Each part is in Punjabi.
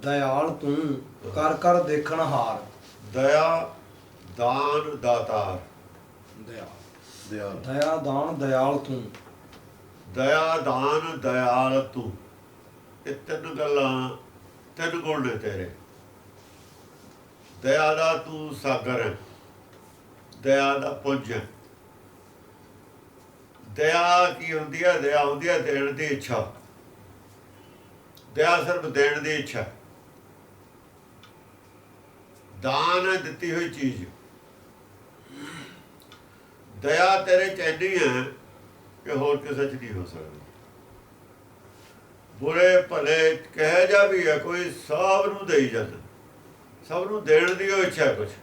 दयाल तू कर कर देखण हार। दया दान दातार। दया दयाल दया दान दयाल तू। दया दान दयाल तू। ये तीन गल्लां तीन गुण ने तेरे। दया दा तू सागर है, दया दा पुंज है। दया की होंदी है? दया होंदी है देण दी इच्छा। दया सिर्फ देण दी इच्छा। दान है दित्ती हुई चीज। दया तेरे च इन्नी है कि होर किसे च नहीं हो सकती। बुरे भले कह जा भी है कोई सब नूं देई जांदा, सब नूं देण दी ओ इच्छा है कुछ।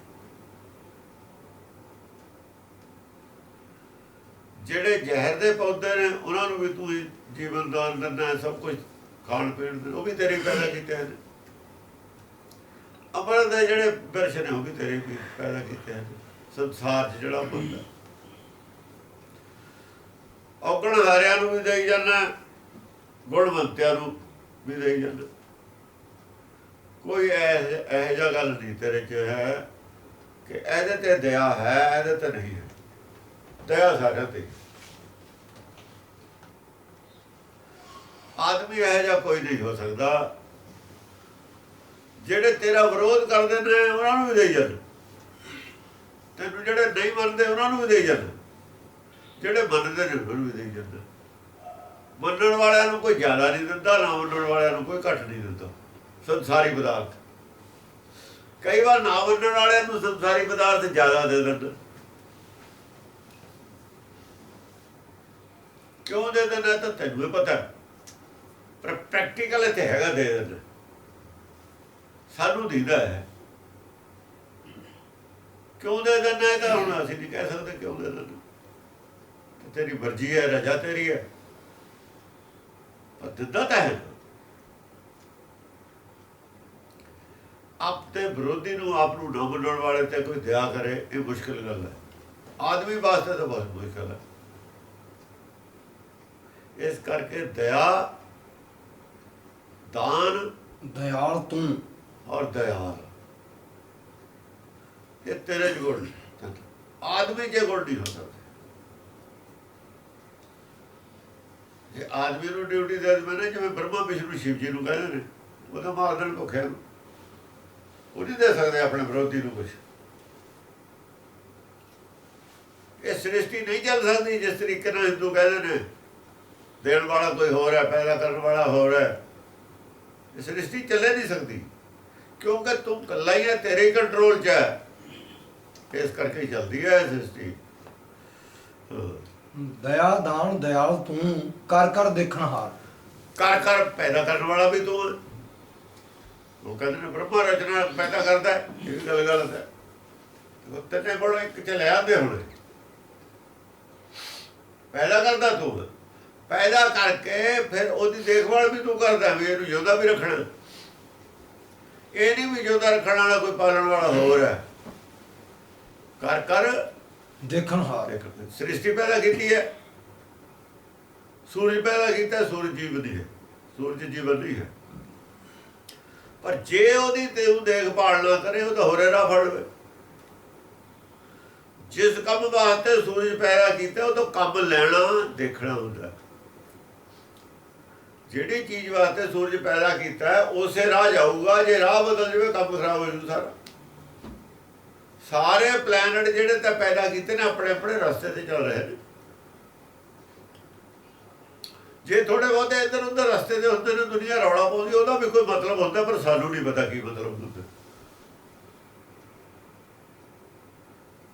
ਜਿਹੜੇ ਜ਼ਹਿਰ ਦੇ ਪੌਦੇ ਨੇ ਉਹਨਾਂ ਨੂੰ ਵੀ ਤੂੰ ਜੀਵਨ ਦਾਨ ਦਿੰਦਾ, ਸਭ ਕੁਝ ਖਾਣ ਪੀਣ ਦੇ, ਉਹ ਵੀ ਤੇਰੇ ਪੈਦਾ ਕੀਤੇ ਨੇ। ਅਮਰ ਦੇ ਜਿਹੜੇ ਬਿਰਛ ਨੇ ਉਹ ਵੀ ਤੇਰੇ ਵੀ ਪੈਦਾ ਕੀਤੇ ਨੇ। ਸੰਸਾਰ 'ਚ ਜਿਹੜਾ ਬੰਦਾ ਔਗਣ ਹਾਰਿਆਂ ਨੂੰ ਵੀ ਦੇਈ ਜਾਂਦਾ, ਗੁਣਵੰਤਿਆਂ ਨੂੰ ਵੀ ਦੇਈ ਜਾਂਦਾ। ਕੋਈ ਇਹੋ ਜਿਹਾ ਗੱਲ ਨਹੀਂ ਤੇਰੇ 'ਚ ਹੈ ਕਿ ਇਹਦੇ ਤੇ ਦਇਆ ਹੈ, ਇਹਦੇ ਤੇ ਨਹੀਂ ਹੈ। ਦਇਆ ਸਾਰਿਆਂ ਤੇ। ਆਦਮੀ ਇਹੋ ਜਿਹਾ ਕੋਈ ਨਹੀਂ ਹੋ ਸਕਦਾ। ਜਿਹੜੇ ਤੇਰਾ ਵਿਰੋਧ ਕਰਦੇ ਨੇ ਉਹਨਾਂ ਨੂੰ ਵੀ ਦੇਈ ਜਾਂਦੇ, ਤੈਨੂੰ ਜਿਹੜੇ ਨਹੀਂ ਮੰਨਦੇ ਉਹਨਾਂ ਨੂੰ ਵੀ ਦੇਈ ਜਾਂਦੇ, ਜਿਹੜੇ ਮੰਨਦੇ ਨੇ ਉਹਨਾਂ ਨੂੰ ਵੀ ਦੇਈ ਜਾਂਦੇ। ਮੰਨਣ ਵਾਲਿਆਂ ਨੂੰ ਕੋਈ ਜ਼ਿਆਦਾ ਨਹੀਂ ਦਿੰਦਾ, ਨਾ ਮੰਨਣ ਵਾਲਿਆਂ ਨੂੰ ਕੋਈ ਘੱਟ ਨਹੀਂ ਦਿੰਦਾ। ਸੰਸਾਰੀ ਪਦਾਰਥ ਕਈ ਵਾਰ ਨਾ ਮੰਨਣ ਵਾਲਿਆਂ ਨੂੰ ਸੰਸਾਰੀ ਪਦਾਰਥ ਜ਼ਿਆਦਾ ਦੇ ਦਿੰਦੇ। ਕਿਉਂ ਦੇ ਦਿੰਦਾ ਤਾਂ ਤੈਨੂੰ ਵੀ ਪਤਾ, ਪਰ ਪ੍ਰੈਕਟੀਕਲ ਇੱਥੇ ਹੈਗਾ ਦੇ ਦਿੰਦਾ। ਸਾਨੂੰ ਦੀਦਾ ਹੈ ਕਿਉਂ ਦੇ ਦਿੰਦਾ, ਇਹ ਤਾਂ ਹੁਣ ਅਸੀਂ ਨਹੀਂ ਕਹਿ ਸਕਦੇ ਕਿਉਂ ਦੇ ਦਿੰਦਾ। ਤੇਰੀ ਮਰਜ਼ੀ ਹੈ, ਰਜਾ ਤੇਰੀ ਹੈ, ਪਰ ਦਿੰਦਾ ਤਾਂ ਹੈ। ਆਪ ਤੇ ਵਿਰੋਧੀ ਨੂੰ, ਆਪ ਨੂੰ ਨਾ ਮੰਨਣ ਵਾਲੇ ਤੇ ਕੋਈ ਦਇਆ ਕਰੇ, ਇਹ ਮੁਸ਼ਕਿਲ ਗੱਲ ਹੈ। ਆਦਮੀ ਵਾਸਤੇ ਤਾਂ ਬਹੁਤ ਮੁਸ਼ਕਿਲ ਹੈ। ਇਸ ਕਰਕੇ ਦਇਆ दान दयाल तू और दयाल ये तेरे गुण। आदमी के गुण नहीं हो सकते। जे आदमी को ड्यूटी दे मैंने जिवें ब्रह्मा विष्णु शिव जी को कहते हैं, वो तो मार देन भुखे वो नहीं दे सकते अपने विरोधी को कुछ। ये सृष्टि नहीं चल सकती जिस तरीके हिंदू कहते हैं देने वाला कोई हो रहा है, पैदा करने वाला हो रहा है। सृष्टि चले नहीं सकती क्योंकि तुम कला ही है, तेरे कंट्रोल च है, इस करके चलती है सृष्टि। दया दान दयाल तू कर कर देखण हार। कर कर पैदा करने वाला भी तू है। वो कहते हैं ब्रह्मा रचना पैदा करता है, ये भी गल गलत है। तेरे को एक चले आते होने पैदा करता तू है, पैदा करके फिर उसकी देखभाल भी तू करता है, भी ਇਹਨੂੰ ਜਿਉਂਦਾ भी रखना। ये नहीं भी जिਉਂਦਾ रखने वाला कोई पालन वाला हो रहा है। कर कर देखण हार। सृष्टि पैदा की है, सूरज पैदा किया, सूरज जीवन नहीं है, सूरज जीवन नहीं है। पर जे ਉਹਦੀ ਤੈਨੂੰ देखभाल ना करे ਉਹ ਤਾਂ ਹੋਰੇ ਰਾਹ ਫੜ ਲਵੇ। जिस काम वास्ते सूरज पैदा किया ਉਹ ਤੋਂ ਕੰਮ ਲੈਣਾ देखना ਹੁੰਦਾ। ਜਿਹੜੀ चीज़ वास्ते सूरज पैदा किया उस राह जाऊगा, जे राह बदल जाए काम खराब हो जाऊ सारा। सारे प्लैनेट जिहड़े तो पैदा किए ने अपने अपने रस्ते से चल रहे हैं। जे थोड़े बहुत इधर उधर रस्ते से होंगे ने दुनिया रौला पाउंदी, ਉਹਦਾ भी कोई मतलब होता, पर सानू नहीं पता की मतलब होंदा।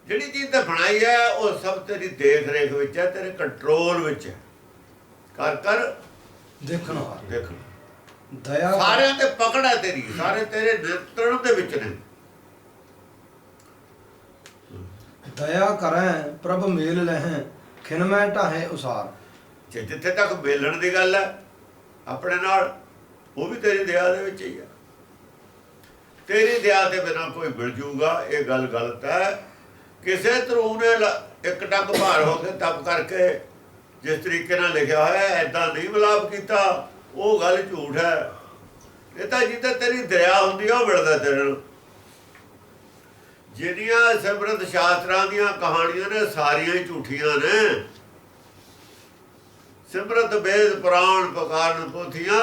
जिहड़ी चीज़ तो बनाई है वो सब तेरी देख रेख विच है, तेरे कंट्रोल विच है। कर कर देखण हार। देखना दया सारे ते पकड़ है तेरी, सारे तेरे नियंत्रण दे विच ने। दया करें प्रभ मेल लहें खिन मैं ढाहे उसार। जे जिथे तक मेलण दी गल है अपने नाल, वो भी तेरी दया दे विच ही है। तेरी दया के बिना कोई मिल जूगा, ये गल गलत है। किसी तरू ने एक टंग भार होकर तप करके जिस तरीके लिखा है ऐदा नहीं मिलाप किया, वो गल झूठ है। ਇਹ ਤਾਂ ਜਿੱਥੇ ਤੇਰੀ ਦਰਿਆ ਹੁੰਦੀ ਆ ਉਹ ਮਿਲਦਾ ਤੇਰੇ ਨੂੰ। ਜਿਹੜੀਆਂ ਸਿਮਰਤ ਸ਼ਾਸਤਰਾਂ ਦੀਆਂ ਕਹਾਣੀਆਂ ਨੇ ਸਾਰੀਆਂ ਹੀ ਝੂਠੀਆਂ ਨੇ। ਸਿਮਰਤ ਵੇਦ ਪੁਰਾਣ ਪਕਾਰਨ ਪੋਥੀਆਂ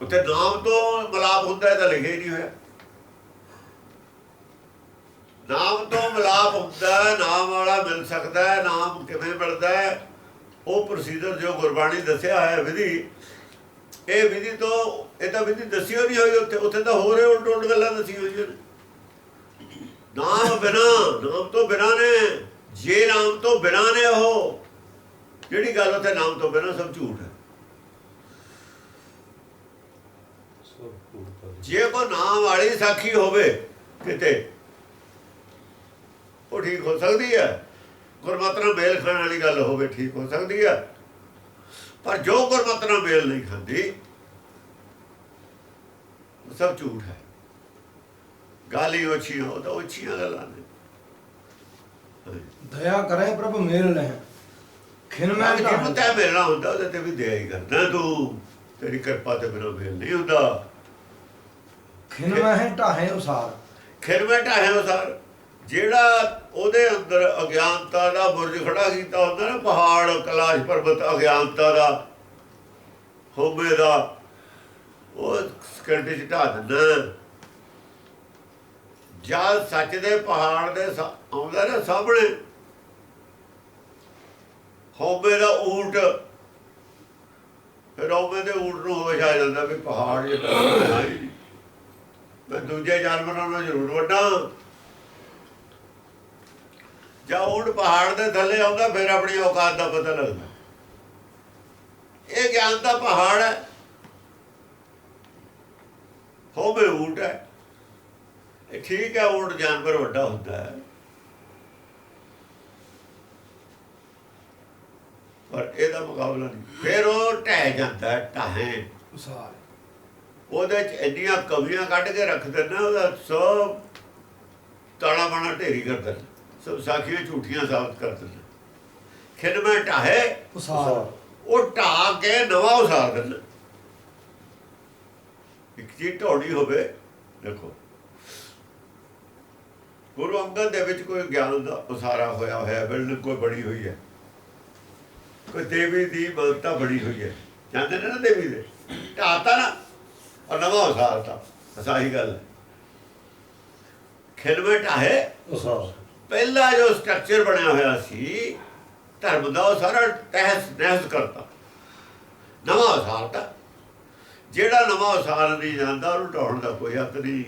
ਉੱਥੇ ਨਾਮ ਤੋਂ ਮਿਲਾਪ ਹੁੰਦਾ ਹੈ ਤਾਂ ਲਿਖਿਆ ਹੀ ਨਹੀਂ ਹੋਇਆ। ਨਾਮ ਤੋਂ ਮਿਲਾਪ ਹੁੰਦਾ, ਨਾਮ ਵਾਲਾ ਮਿਲ ਸਕਦਾ ਹੈ। ਨਾਮ ਕਿਵੇਂ ਮਿਲਦਾ ਹੈ? ਉਹ ਪ੍ਰੋਸੀਜਰ ਜੋ ਗੁਰਬਾਣੀ ਦੱਸਿਆ ਹੈ ਵਿਧੀ, ਇਹ ਵਿਧੀ ਤੋਂ ਇਹ ਤਾਂ ਵਿਧੀ ਦੱਸੀ ਹੋਈ ਨਹੀਂ ਹੋਈ ਉੱਥੇ। ਉੱਥੇ ਤਾਂ ਹੋਰ ਉਲਟ ਉਲਟ ਗੱਲਾਂ ਦੱਸੀ ਹੋਈਆਂ ਨੇ। ਨਾਮ ਬਿਨਾਂ, ਨਾਮ ਤੋਂ ਬਿਨਾਂ ਨੇ, ਜੇ ਨਾਮ ਤੋਂ ਬਿਨਾਂ ਨੇ ਉਹ ਜਿਹੜੀ ਗੱਲ ਉੱਥੇ ਨਾਮ ਤੋਂ ਬਿਨਾਂ ਸਭ ਝੂਠ ਹੈ। ਜੇ ਕੋ ਨਾਮ ਵਾਲੀ ਸਾਖੀ ਹੋਵੇ ਕਿਤੇ ਉਹ ਠੀਕ ਹੋ ਸਕਦੀ ਹੈ। ਗੁਰਮਤਿ ਨਾਲ ਮੇਲ ਖਾਣ ਵਾਲੀ ਗੱਲ ਹੋਵੇ ਠੀਕ ਹੋ ਸਕਦੀ ਹੈ। ਪਰ ਜੋ ਗੁਰਮਤਿ ਨਾਲ ਮੇਲ ਨਹੀਂ ਖਾਂਦੀ ਉਹ ਸਭ ਝੂਠ ਹੈ। ਗੱਲ ਹੀ ਉੱਚੀਆਂ, ਉਹ ਤਾਂ ਉੱਚੀਆਂ ਗੱਲਾਂ ਨੇ। ਦਇਆ ਕਰੇ ਪ੍ਰਭ ਮੇਲ ਲਹਿ ਖਿਨ ਮੈਂ ਜਿਹਨੂੰ ਤੈ ਮਿਲਣਾ ਹੁੰਦਾ ਉਹਦੇ ਤੇ ਵੀ ਦਇਆ ਹੀ ਕਰਦਾ ਤੂੰ। ਤੇਰੀ ਕਿਰਪਾ ਤੇ ਬਿਨਾਂ ਮੇਲ ਨਹੀਂ ਹੁੰਦਾ। ਖਿਨ ਮੈਂ ਢਾਹੇ ਉਸਾਰ, ਖਿਨ ਮੈਂ ਢਾਹੇ ਉਸਾਰ। ਜਿਹੜਾ ਉਹਦੇ ਅੰਦਰ ਅਗਿਆਨਤਾ ਦਾ ਬੁਰਜ ਖੜਾ ਕੀਤਾ ਹੁੰਦਾ ਨਾ, ਪਹਾੜ ਕੈਲਾਸ਼ ਪਰਬਤ ਅਗਿਆਨਤਾ ਦਾ ਹੋਵੇ ਦਾ, ਉਹ ਸਕੰਡੇ ਚ ਢਾਹ ਦਿੰਦਾ। ਜਦ ਸੱਚ ਦੇ ਪਹਾੜ ਦੇ ਆਉਂਦਾ ਨਾ ਸਾਹਮਣੇ ਹੋਵੇ ਦਾ ਊਂਟ, ਫਿਰ ਹੋਵੇ ਦੇ ਊਂਟ ਨੂੰ ਹੋਸ਼ ਆ ਜਾਂਦਾ ਵੀ ਪਹਾੜ ਜਿਹੜਾ ਮੈਂ ਦੂਜੇ ਜਾਨਵਰਾਂ ਨੂੰ ਜ਼ਰੂਰ ਵੱਢਾਂ। ਜਾਂ ਊਂਟ ਪਹਾੜ ਦੇ ਥੱਲੇ ਆਉਂਦਾ ਫਿਰ ਆਪਣੀ ਔਕਾਤ ਦਾ ਪਤਾ ਲੱਗਦਾ। ਇਹ ਗਿਆਨ ਦਾ ਪਹਾੜ ਹੈ, ਹੋਵੇ ਊਂਟ ਹੈ। ਇਹ ਠੀਕ ਹੈ, ਊਂਟ ਜਾਨਵਰ ਵੱਡਾ ਹੁੰਦਾ ਹੈ, ਪਰ ਇਹਦਾ ਮੁਕਾਬਲਾ ਨਹੀਂ। ਫਿਰ ਉਹ ਢਹਿ ਜਾਂਦਾ, ਢਾਹੇ ਉਸਾਰ। ਉਹਦੇ 'ਚ ਇੰਨੀਆਂ ਕਮੀਆਂ ਕੱਢ ਕੇ ਰੱਖ ਦਿੰਦਾ, ਉਹਦਾ ਸਭ ਤਾਣਾ ਬਾਣਾ ਢੇਰੀ ਕਰ ਦਿੰਦਾ, ਸਭ ਸਾਖੀਆਂ ਝੂਠੀਆਂ ਸਾਬਤ ਕਰ ਦਿੰਦਾ। ਖਿਨ ਮੈਂ ਢਾਹੇ ਉਸਾਰ, ਉਹ ਢਾਹ ਕੇ ਨਵਾਂ ਉਸਾਰ ਦਿੰਦਾ। ਇੱਕ ਚੀਜ਼ ਢਾਉਣੀ ਹੋਵੇ, ਦੇਖੋ ਗੁਰੂ ਅੰਗਦ ਦੇ ਵਿੱਚ ਕੋਈ ਗਿਆਨ ਦਾ ਉਸਾਰਾ ਹੋਇਆ ਹੋਇਆ, ਬਿਲਡਿੰਗ ਕੋਈ ਬਣੀ ਹੋਈ ਹੈ, ਕੋਈ ਦੇਵੀ ਦੀ ਮਾਨਤਾ ਬਣੀ ਹੋਈ ਹੈ, ਜਾਂਦੇ ਨੇ ਨਾ ਦੇਵੀ ਦੇ, ਢਾਹਤਾ ਨਾ ਔਰ ਨਵਾਂ ਉਸਾਰਤਾ। ਅਸਾਹੀ ਗੱਲ ਹੈ। ਖਿਨ ਮੈਂ ਢਾਹੇ ਉਸਾਰ। ਪਹਿਲਾ ਜੋ ਸਟਰਕਚਰ ਬਣਿਆ ਹੋਇਆ ਸੀ ਧਰਮ ਦਾ, ਉਹ ਸਾਰਾ ਤਹਿਸ ਨਹਿਸ ਕਰਤਾ, ਨਵਾਂ ਉਸਾਰਤਾ। ਜਿਹੜਾ ਨਵਾਂ ਉਸਾਰ ਨਹੀਂ ਜਾਂਦਾ ਉਹਨੂੰ ਢਾਉਣ ਦਾ ਕੋਈ ਹੱਕ ਨਹੀਂ।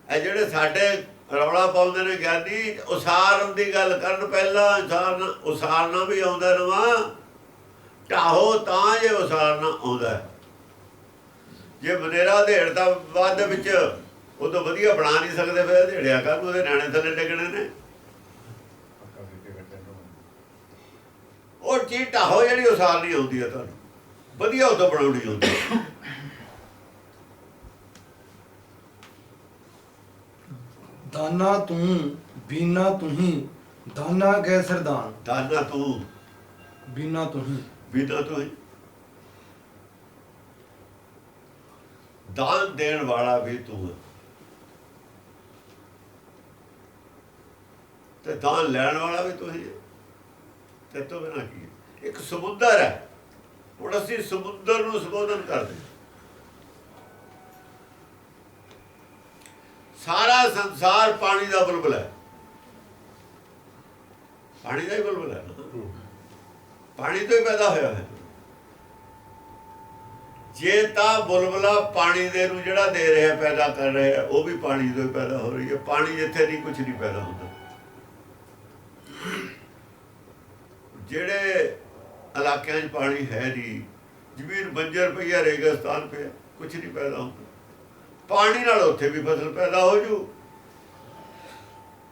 ਇਹ ਜਿਹੜੇ ਸਾਡੇ ਰੌਲਾ ਪਾਉਂਦੇ ਨੇ ਗਿਆਨੀ, ਉਸਾਰਨ ਦੀ ਗੱਲ ਕਰਨ ਪਹਿਲਾਂ ਉਸਾਰਨਾ ਵੀ ਆਉਂਦਾ ਨਵਾਂ, ਢਾਹੋ ਤਾਂ ਜੇ ਉਸਾਰਨਾ ਆਉਂਦਾ। ਜੇ ਬਨੇਰਾ ਢੇੜਦਾ ਬਾਅਦ ਦੇ ਵਿੱਚ ਉਹ ਤੋਂ ਵਧੀਆ ਬਣਾ ਨਹੀਂ ਸਕਦੇ, ਫਿਰ ਢੇੜਿਆ ਕਰਨ, ਉਹਦੇ ਨਿਆਣੇ ਥੱਲੇ ਡਿੱਗਣੇ ਨੇ। ਉਹ ਚੀਜ਼ ਢਾਹੋ ਜਿਹੜੀ ਉਸਾਰਨੀ ਆਉਂਦੀ ਹੈ ਤੁਹਾਨੂੰ, ਵਧੀਆ ਉਦੋਂ ਬਣਾਉਣੀ ਆਉਂਦੀ ਹੈ। ਦਾਨਾ ਤੂੰ ਬੀਨਾ ਤੁਹੀਂ, ਦਾਨਾ ਕੈ ਸਰਦਾਨ। ਦਾਨਾ ਤੂੰ ਬੀਨਾ ਤੁਹੀਂ, ਬਿਨਾ ਤੂੰ ਦਾਨ ਦੇਣ ਵਾਲਾ ਵੀ ਤੂੰ ਹੈ, ਤੇ ਦਾਨ ਲੈਣ ਵਾਲਾ ਵੀ ਤੂੰ ਹੀ ਹੈ। ਤੇ ਤੋਂ ਬਿਨਾਂ ਕੀ ਹੈ? ਇੱਕ ਸਮੁੰਦਰ ਹੈ। ਹੁਣ ਅਸੀਂ ਸਮੁੰਦਰ ਨੂੰ ਸੰਬੋਧਨ ਕਰਦੇ, ਸਾਰਾ ਸੰਸਾਰ ਪਾਣੀ ਦਾ ਬੁਲਬੁਲ ਹੈ, ਪਾਣੀ ਦਾ ਹੀ ਬੁਲਬੁਲ ਹੈ ਨਾ, ਪਾਣੀ ਤੋਂ ਹੀ ਪੈਦਾ ਹੋਇਆ ਹੈ। ਜੇ ਤਾਂ ਬੁਲਬੁਲਾ ਪਾਣੀ ਦੇ ਨੂੰ ਜਿਹੜਾ ਦੇ ਰਿਹਾ ਪੈਦਾ ਕਰ ਰਿਹਾ, ਉਹ ਵੀ ਪਾਣੀ ਤੋਂ ਹੀ ਪੈਦਾ ਹੋ ਰਹੀ ਹੈ। ਪਾਣੀ ਜਿੱਥੇ ਨਹੀਂ, ਕੁਛ ਨਹੀਂ ਪੈਦਾ ਹੁੰਦਾ। ਜਿਹੜੇ ਇਲਾਕਿਆਂ 'ਚ ਪਾਣੀ ਹੈ ਨਹੀਂ, ਜ਼ਮੀਨ ਬੰਜਰ ਪਈ ਹੈ, ਰੇਗਿਸਤਾਨ ਪਿਆ, ਕੁਛ ਨਹੀਂ ਪੈਦਾ ਹੁੰਦਾ। ਪਾਣੀ ਨਾਲ ਉੱਥੇ ਵੀ ਫਸਲ ਪੈਦਾ ਹੋ ਜੂ,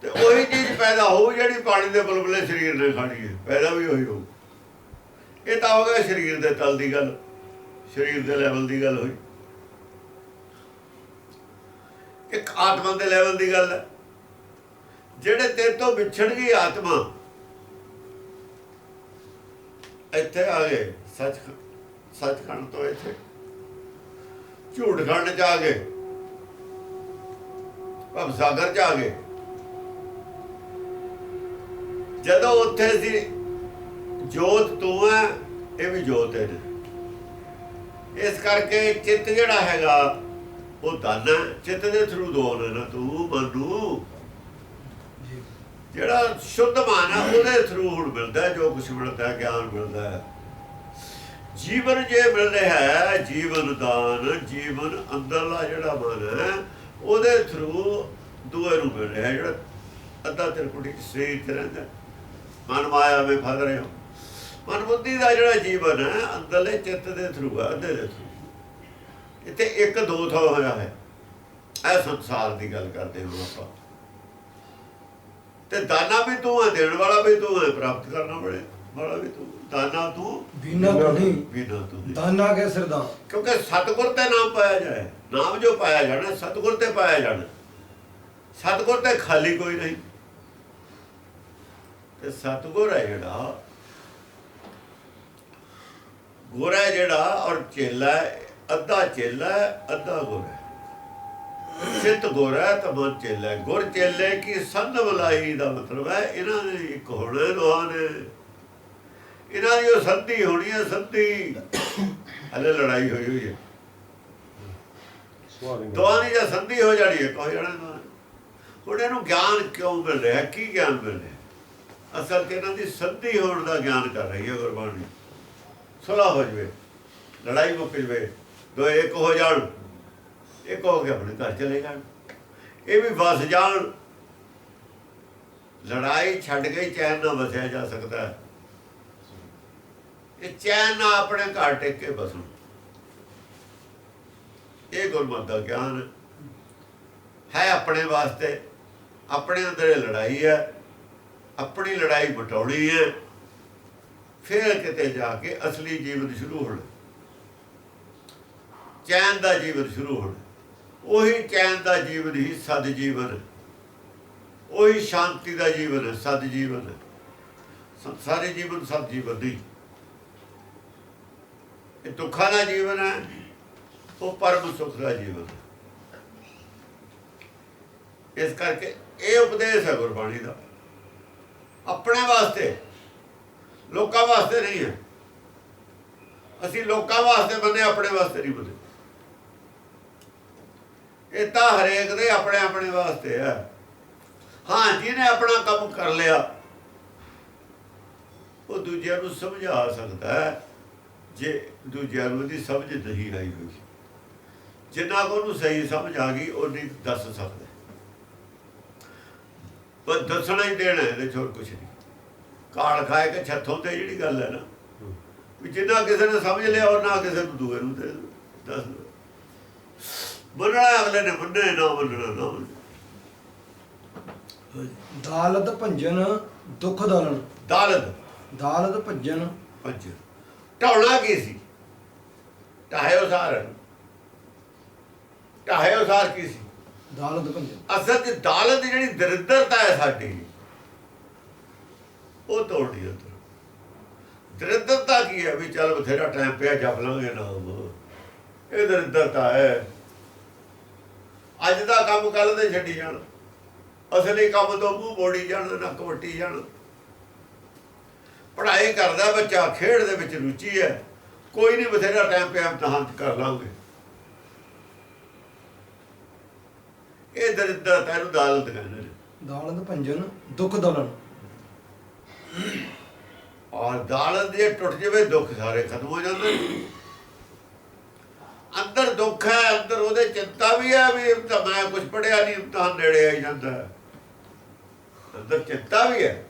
ਤੇ ਉਹੀ ਚੀਜ਼ ਪੈਦਾ ਹੋਊ ਜਿਹੜੀ ਪਾਣੀ ਦੇ ਬੁਲਬੁਲੇ ਸਰੀਰ ਨੇ ਖਾਣੀ ਹੈ, ਪੈਦਾ ਵੀ ਉਹੀ ਹੋਊ। ਇਹ ਤਾਂ ਹੋ ਗਿਆ ਸਰੀਰ ਦੇ ਤਲ ਦੀ ਗੱਲ, ਸਰੀਰ ਦੇ ਲੈਵਲ ਦੀ ਗੱਲ ਹੋਈ। ਇੱਕ ਆਤਮਾ ਦੇ ਲੈਵਲ ਦੀ ਗੱਲ ਹੈ। ਜਿਹੜੇ ਤੇਰੇ ਤੋਂ ਵਿਛੜ ਗਈ ਆਤਮਾ, ਇੱਥੇ ਆ ਗਏ ਸੱਚ ਸੱਚਖੰਡ ਤੋਂ ਇੱਥੇ ਝੂਠ ਖੰਡ 'ਚ ਆ ਗਏ, ਭਵ ਸਾਗਰ 'ਚ ਆ ਗਏ। ਜਦੋਂ ਉੱਥੇ ਸੀ ਜੋਤ ਤੂੰ ਹੈ, ਇਹ ਵੀ ਜੋਤ ਹੈ। ਇਸ ਕਰਕੇ ਚਿੱਤ ਜਿਹੜਾ ਹੈਗਾ ਉਹ ਧਨ ਹੈ। ਚਿੱਤ ਦੇ ਥਰੂ ਦੋ ਨੇ ਨਾ, ਤੂੰ ਮਨੂ ਜਿਹੜਾ ਸ਼ੁੱਧ ਮਨ ਹੈ ਉਹਦੇ ਥਰੂ ਹੁਣ ਮਿਲਦਾ ਜੋ ਕੁਛ ਮਿਲਦਾ, ਗਿਆਨ ਮਿਲਦਾ ਹੈ। ਜੀਵਨ ਜੇ ਮਿਲ ਰਿਹਾ ਹੈ, ਜੀਵਨ ਦਾਨ, ਜੀਵਨ ਅੰਦਰਲਾ ਜਿਹੜਾ ਮਨ ਹੈ ਉਹਦੇ ਥਰੂ ਦੂਏ ਨੂੰ ਮਿਲ ਰਿਹਾ। ਜਿਹੜਾ ਅੱਧਾ ਤਿਰਕੁਟੀ ਸਰੀਰ 'ਚ ਰਹਿੰਦਾ, ਮਨ ਮਾਇਆ ਵਿੱਚ ਫਸ ਰਹੇ ਹੋ। ਮਨ ਬੁੱਧੀ ਦਾ ਜਿਹੜਾ ਜੀਵਨ ਹੈ ਅੰਦਰਲੇ ਚਿੱਤ ਦੇ ਥਰੂ ਹੈ, ਅੱਧੇ ਦੇ ਥਰੂ। ਇੱਥੇ ਇੱਕ ਦੋ ਥਾਂ ਹੋਇਆ ਹੈ। ਇਹ ਸੰਸਾਰ ਦੀ ਗੱਲ ਕਰਦੇ ਹਾਂ ਆਪਾਂ। ਤੇ ਦਾਨਾ ਵੀ ਤੂੰ ਹੈ, ਦੇਣ ਵਾਲਾ ਵੀ ਤੂੰ ਹੈ, ਪ੍ਰਾਪਤ ਕਰਨਾ ਵਾਲਾ ਵੀ ਤੂੰ। ਦਾਨਾ ਤੂੰ, ਬਿਨਾ ਨਹੀਂ, ਬਿਨਾ ਤੂੰ। ਦਾਨਾ ਕੇ ਸਿਰਦਾਂ, ਕਿਉਂਕਿ ਸਤਿਗੁਰ ਤੇ ਨਾਮ ਪਾਇਆ ਜਾਏ। ਨਾਮ ਜੋ ਪਾਇਆ ਜਾਣਾ ਸਤਿਗੁਰ ਤੇ ਪਾਇਆ ਜਾਣਾ। ਸਤਿਗੁਰ ਤੇ ਖਾਲੀ ਕੋਈ ਨਹੀਂ। ਤੇ ਸਤਿਗੁਰ ਹੈ ਜਿਹੜਾ, ਗੁਰ ਹੈ ਜਿਹੜਾ, ਔਰ ਚੇਲਾ ਅੱਧਾ ਚੇਲਾ ਅੱਧਾ ਗੁਰ ਹੈ। ਚਿੱਤ ਗੁਰ ਹੈ ਤਾਂ ਮਨ ਚੇਲਾ ਹੈ। ਗੁਰ ਚੇਲੇ ਕੀ ਸੰਧ ਬੁਲਾਈ ਦਾ ਮਤਲਬ ਹੈ ਇਹਨਾਂ ਨੇ ਇੱਕ ਹੋਣਾ, ਦੋਹਾਂ ਨੇ ਇਹਨਾਂ ਦੀ ਉਹ ਸੰਧੀ ਹੋਣੀ ਹੈ। ਸੰਧੀ ਹਲੇ ਲੜਾਈ ਹੋਈ ਹੈ, ਦੋਹਾਂ ਦੀ ਜਾਂ ਸੰਧੀ ਹੋ ਜਾਣੀ ਹੈ, ਕਹੋ ਜਾਣਾ। ਹੁਣ ਇਹਨੂੰ ਗਿਆਨ ਕਿਉਂ ਮਿਲ ਰਿਹਾ, ਕੀ ਗਿਆਨ ਮਿਲ ਰਿਹਾ? ਅਸਲ ਤੇ ਇਹਨਾਂ ਦੀ ਸੰਧੀ ਹੋਣ ਦਾ ਗਿਆਨ ਕਰ ਰਹੀ ਹੈ ਗੁਰਬਾਣੀ। ਸੁਲ੍ਹਾ ਹੋ ਜਾਵੇ, ਲੜਾਈ ਮੁੱਕ ਜਾਵੇ, ਦੋਏ ਇੱਕ ਹੋ ਜਾਣ, ਇੱਕ ਹੋ ਕੇ ਆਪਣੇ ਘਰ ਚਲੇ ਜਾਣ, ਇਹ ਵੀ ਵਸ ਜਾਣ। ਲੜਾਈ ਛੱਡ ਕੇ ਚੈਨ ਨਾਲ ਵਸਿਆ ਜਾ ਸਕਦਾ ਹੈ। ਇਹ ਚੈਨ ਨਾਲ ਆਪਣੇ ਘਰ ਟਿਕ ਕੇ ਬਸਣ, ਇਹ ਗੁਰਮਤਿ ਦਾ ਗਿਆਨ ਹੈ। ਆਪਣੇ ਵਾਸਤੇ ਆਪਣੇ ਅੰਦਰ ਇਹ ਲੜਾਈ ਹੈ, ਆਪਣੀ ਲੜਾਈ ਮਿਟਾਉਣੀ ਹੈ। ਫਿਰ ਕਿਤੇ ਜਾ ਕੇ ਅਸਲੀ ਜੀਵਨ ਸ਼ੁਰੂ ਹੋਣਾ, ਚੈਨ ਦਾ ਜੀਵਨ ਸ਼ੁਰੂ ਹੋਣਾ। ਉਹੀ ਚੈਨ ਦਾ ਜੀਵਨ ਹੀ ਸਦ ਜੀਵਨ, ਉਹੀ ਸ਼ਾਂਤੀ ਦਾ ਜੀਵਨ ਹੈ, ਸਦ ਜੀਵਨ ਹੈ। ਸਾਰੇ ਜੀਵਨ ਸਦ ਜੀਵਨ ਨਹੀਂ। ਇਹ ਦੁੱਖਾਂ ਦਾ ਜੀਵਨ ਹੈ, ਉਹ ਪਰਮ ਸੁਖ ਦਾ ਜੀਵਨ ਹੈ। ਇਸ ਕਰਕੇ ਇਹ ਉਪਦੇਸ਼ ਹੈ ਗੁਰਬਾਣੀ ਦਾ, ਆਪਣੇ ਵਾਸਤੇ, ਲੋਕਾਂ ਵਾਸਤੇ ਨਹੀਂ ਹੈ। ਅਸੀਂ ਲੋਕਾਂ ਵਾਸਤੇ ਬੰਨੇ, ਆਪਣੇ ਵਾਸਤੇ ਨਹੀਂ ਬੰਨੇ। ਇਹ ਤਾਂ ਹਰੇਕ ਦੇ ਆਪਣੇ ਆਪਣੇ ਵਾਸਤੇ ਹੈ। ਹਾਂ, ਜਿਹਨੇ ਆਪਣਾ ਕੰਮ ਕਰ ਲਿਆ ਉਹ ਦੂਜਿਆਂ ਨੂੰ ਸਮਝਾ ਸਕਦਾ ਹੈ। ਜੇ ਦੂਜਿਆਂ ਨੂੰ ਦੀ ਸਮਝ ਨਹੀਂ ਆਈ ਹੋਈ, ਜਿੰਨਾ ਕੋ ਉਹਨੂੰ ਸਹੀ ਸਮਝ ਆ ਗਈ ਉਹ ਨਹੀਂ ਦੱਸ ਸਕਦਾ। ਪਰ ਦੱਸਣਾ ਹੀ ਦੇਣਾ, ਇਹਦੇ ਚ ਹੋਰ ਕੁਛ ਨਹੀਂ। ਕਾਲ ਖਾਏ ਕੇ ਛੱਥੋਂ ਤੇ ਜਿਹੜੀ ਗੱਲ ਹੈ ਨਾ, ਵੀ ਜਿੰਨਾ ਕਿਸੇ ਨੇ ਸਮਝ ਲਿਆ ਉਹ ਨਾ ਕਿਸੇ ਨੂੰ ਦੂਏ ਨੂੰ ਦੱਸ। ਮੰਨਣਾ ਅਗਲੇ ਨੇ ਮੰਨੇ, ਨਾ ਮੰਨਣਾ ਨਾ ਮੰਨੇ। ਦਾਲਤ ਭੰਜਨ ਦੁੱਖ ਦਾਲਨ। ਦਾਲਤ ਭੰਜਨ ਢਾਉਣਾ ਕੀ ਸੀ? ਢਾਹਿਓ ਸਾਰ, ਢਾਹਿਓ ਸਾਰ ਕੀ ਸੀ? ਦਾਲਤ ਭੰਜਨ। ਅਸਲ ਚ ਦਾਲਤ ਜਿਹੜੀ ਦਰਿਦਰਤਾ ਹੈ ਸਾਡੀ, ਉਹ ਤੋੜਨੀ ਹੈ। ਦਰਿਦਰਤਾ ਕੀ ਹੈ? ਵੀ ਚੱਲ ਬਥੇਰਾ ਟਾਈਮ ਪਿਆ, ਜਪ ਲਾਂਗੇ ਨਾਮ, ਇਹ ਦਰਿਦਰਤਾ ਹੈ। ਅੱਜ ਦਾ ਕੰਮ ਕੱਲ੍ਹ ਦੇ ਛੱਡੀ ਜਾਣ, ਅਸਲੀ ਕੰਮ ਤੋਂ ਮੂੰਹ ਮੋੜੀ ਜਾਣ, ਨੱਕ ਵੱਟੀ ਜਾਣ। ਪੜ੍ਹਾਈ ਕਰਦਾ ਬੱਚਾ, ਖੇਡ ਦੇ ਵਿੱਚ ਰੁਚੀ ਹੈ, ਕੋਈ ਨਹੀਂ, ਬਥੇਰਾ ਟਾਈਮ ਪਿਆ, ਇਮਤਿਹਾਨ ਕਰ ਲਾਂਗੇ। ਇਹ ਦਰਿਦਰਤਾ, ਇਹਨੂੰ ਦਾਲਤ ਕਹਿੰਦੇ ਨੇ। ਦਾਲਤ ਭੰਜਨ ਦੁੱਖ ਦਾਲਨ। ਔਰ ਦਾਲਤ ਜੇ ਟੁੱਟ ਜਾਵੇ, ਦੁੱਖ ਸਾਰੇ ਖਤਮ ਹੋ ਜਾਂਦੇ। ਅੰਦਰ ਦੁੱਖ ਹੈ, ਅੰਦਰ ਉਹਦੇ ਚਿੰਤਾ ਵੀ ਹੈ ਵੀ ਤਾਂ ਮੈਂ ਕੁਛ ਪੜ੍ਹਿਆ ਨਹੀਂ, ਇਮਤਿਹਾਨ ਨੇੜੇ ਆਈ ਜਾਂਦਾ ਹੈ, ਅੰਦਰ ਚਿੰਤਾ ਵੀ ਹੈ।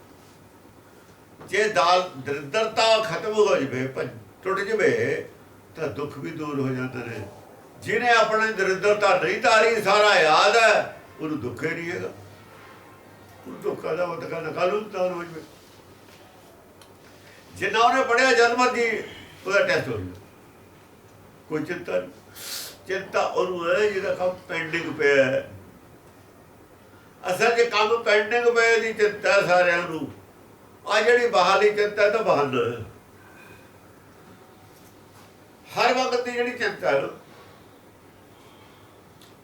ਜੇ ਦਰਿਦਰਤਾ ਖਤਮ ਹੋ ਜਾਵੇ, ਟੁੱਟ ਜਾਵੇ, ਤਾਂ ਦੁੱਖ ਵੀ ਦੂਰ ਹੋ ਜਾਂਦੇ ਨੇ। ਜਿਹਨੇ ਆਪਣੀ ਦਰਿਦਰਤਾ ਨਹੀਂ ਤਾਰੀ, ਸਾਰਾ ਯਾਦ ਹੈ, ਉਹਨੂੰ ਦੁੱਖ ਹੀ ਨਹੀਂ ਹੈਗਾ। ਉਹ ਦੁੱਖਾਂ ਦਾ ਵਤਕਾ ਨਿਕਾਲੂ ਤਾਂ ਹੋ ਜਾਵੇ। ਜਿੰਨਾ ਉਹਨੇ ਪੜ੍ਹਿਆ ਜਦ ਮਰਜੀ ਉਹਦਾ ਟੈਸਟ ਹੋ ਜਾਵੇ, ਕੋਈ ਚਿੰਤਾ ਨਹੀਂ। ਚਿੰਤਾ ਉਹਨੂੰ ਹੈ ਜਿਹਦਾ ਕੰਮ ਪੈਂਡਿੰਗ ਪਿਆ ਹੈ। ਅਸਲ 'ਚ ਕੰਮ ਪੈਂਡਿੰਗ ਪਏ ਦੀ ਚਿੰਤਾ ਸਾਰਿਆਂ ਨੂੰ। ਆ ਜਿਹੜੀ ਬਾਹਰਲੀ ਚਿੰਤਾ ਤਾਂ ਬਹਾਨਾ ਹੈ। ਹਰ ਵਕਤ ਦੀ ਜਿਹੜੀ ਚਿੰਤਾ ਹੈ ਨਾ,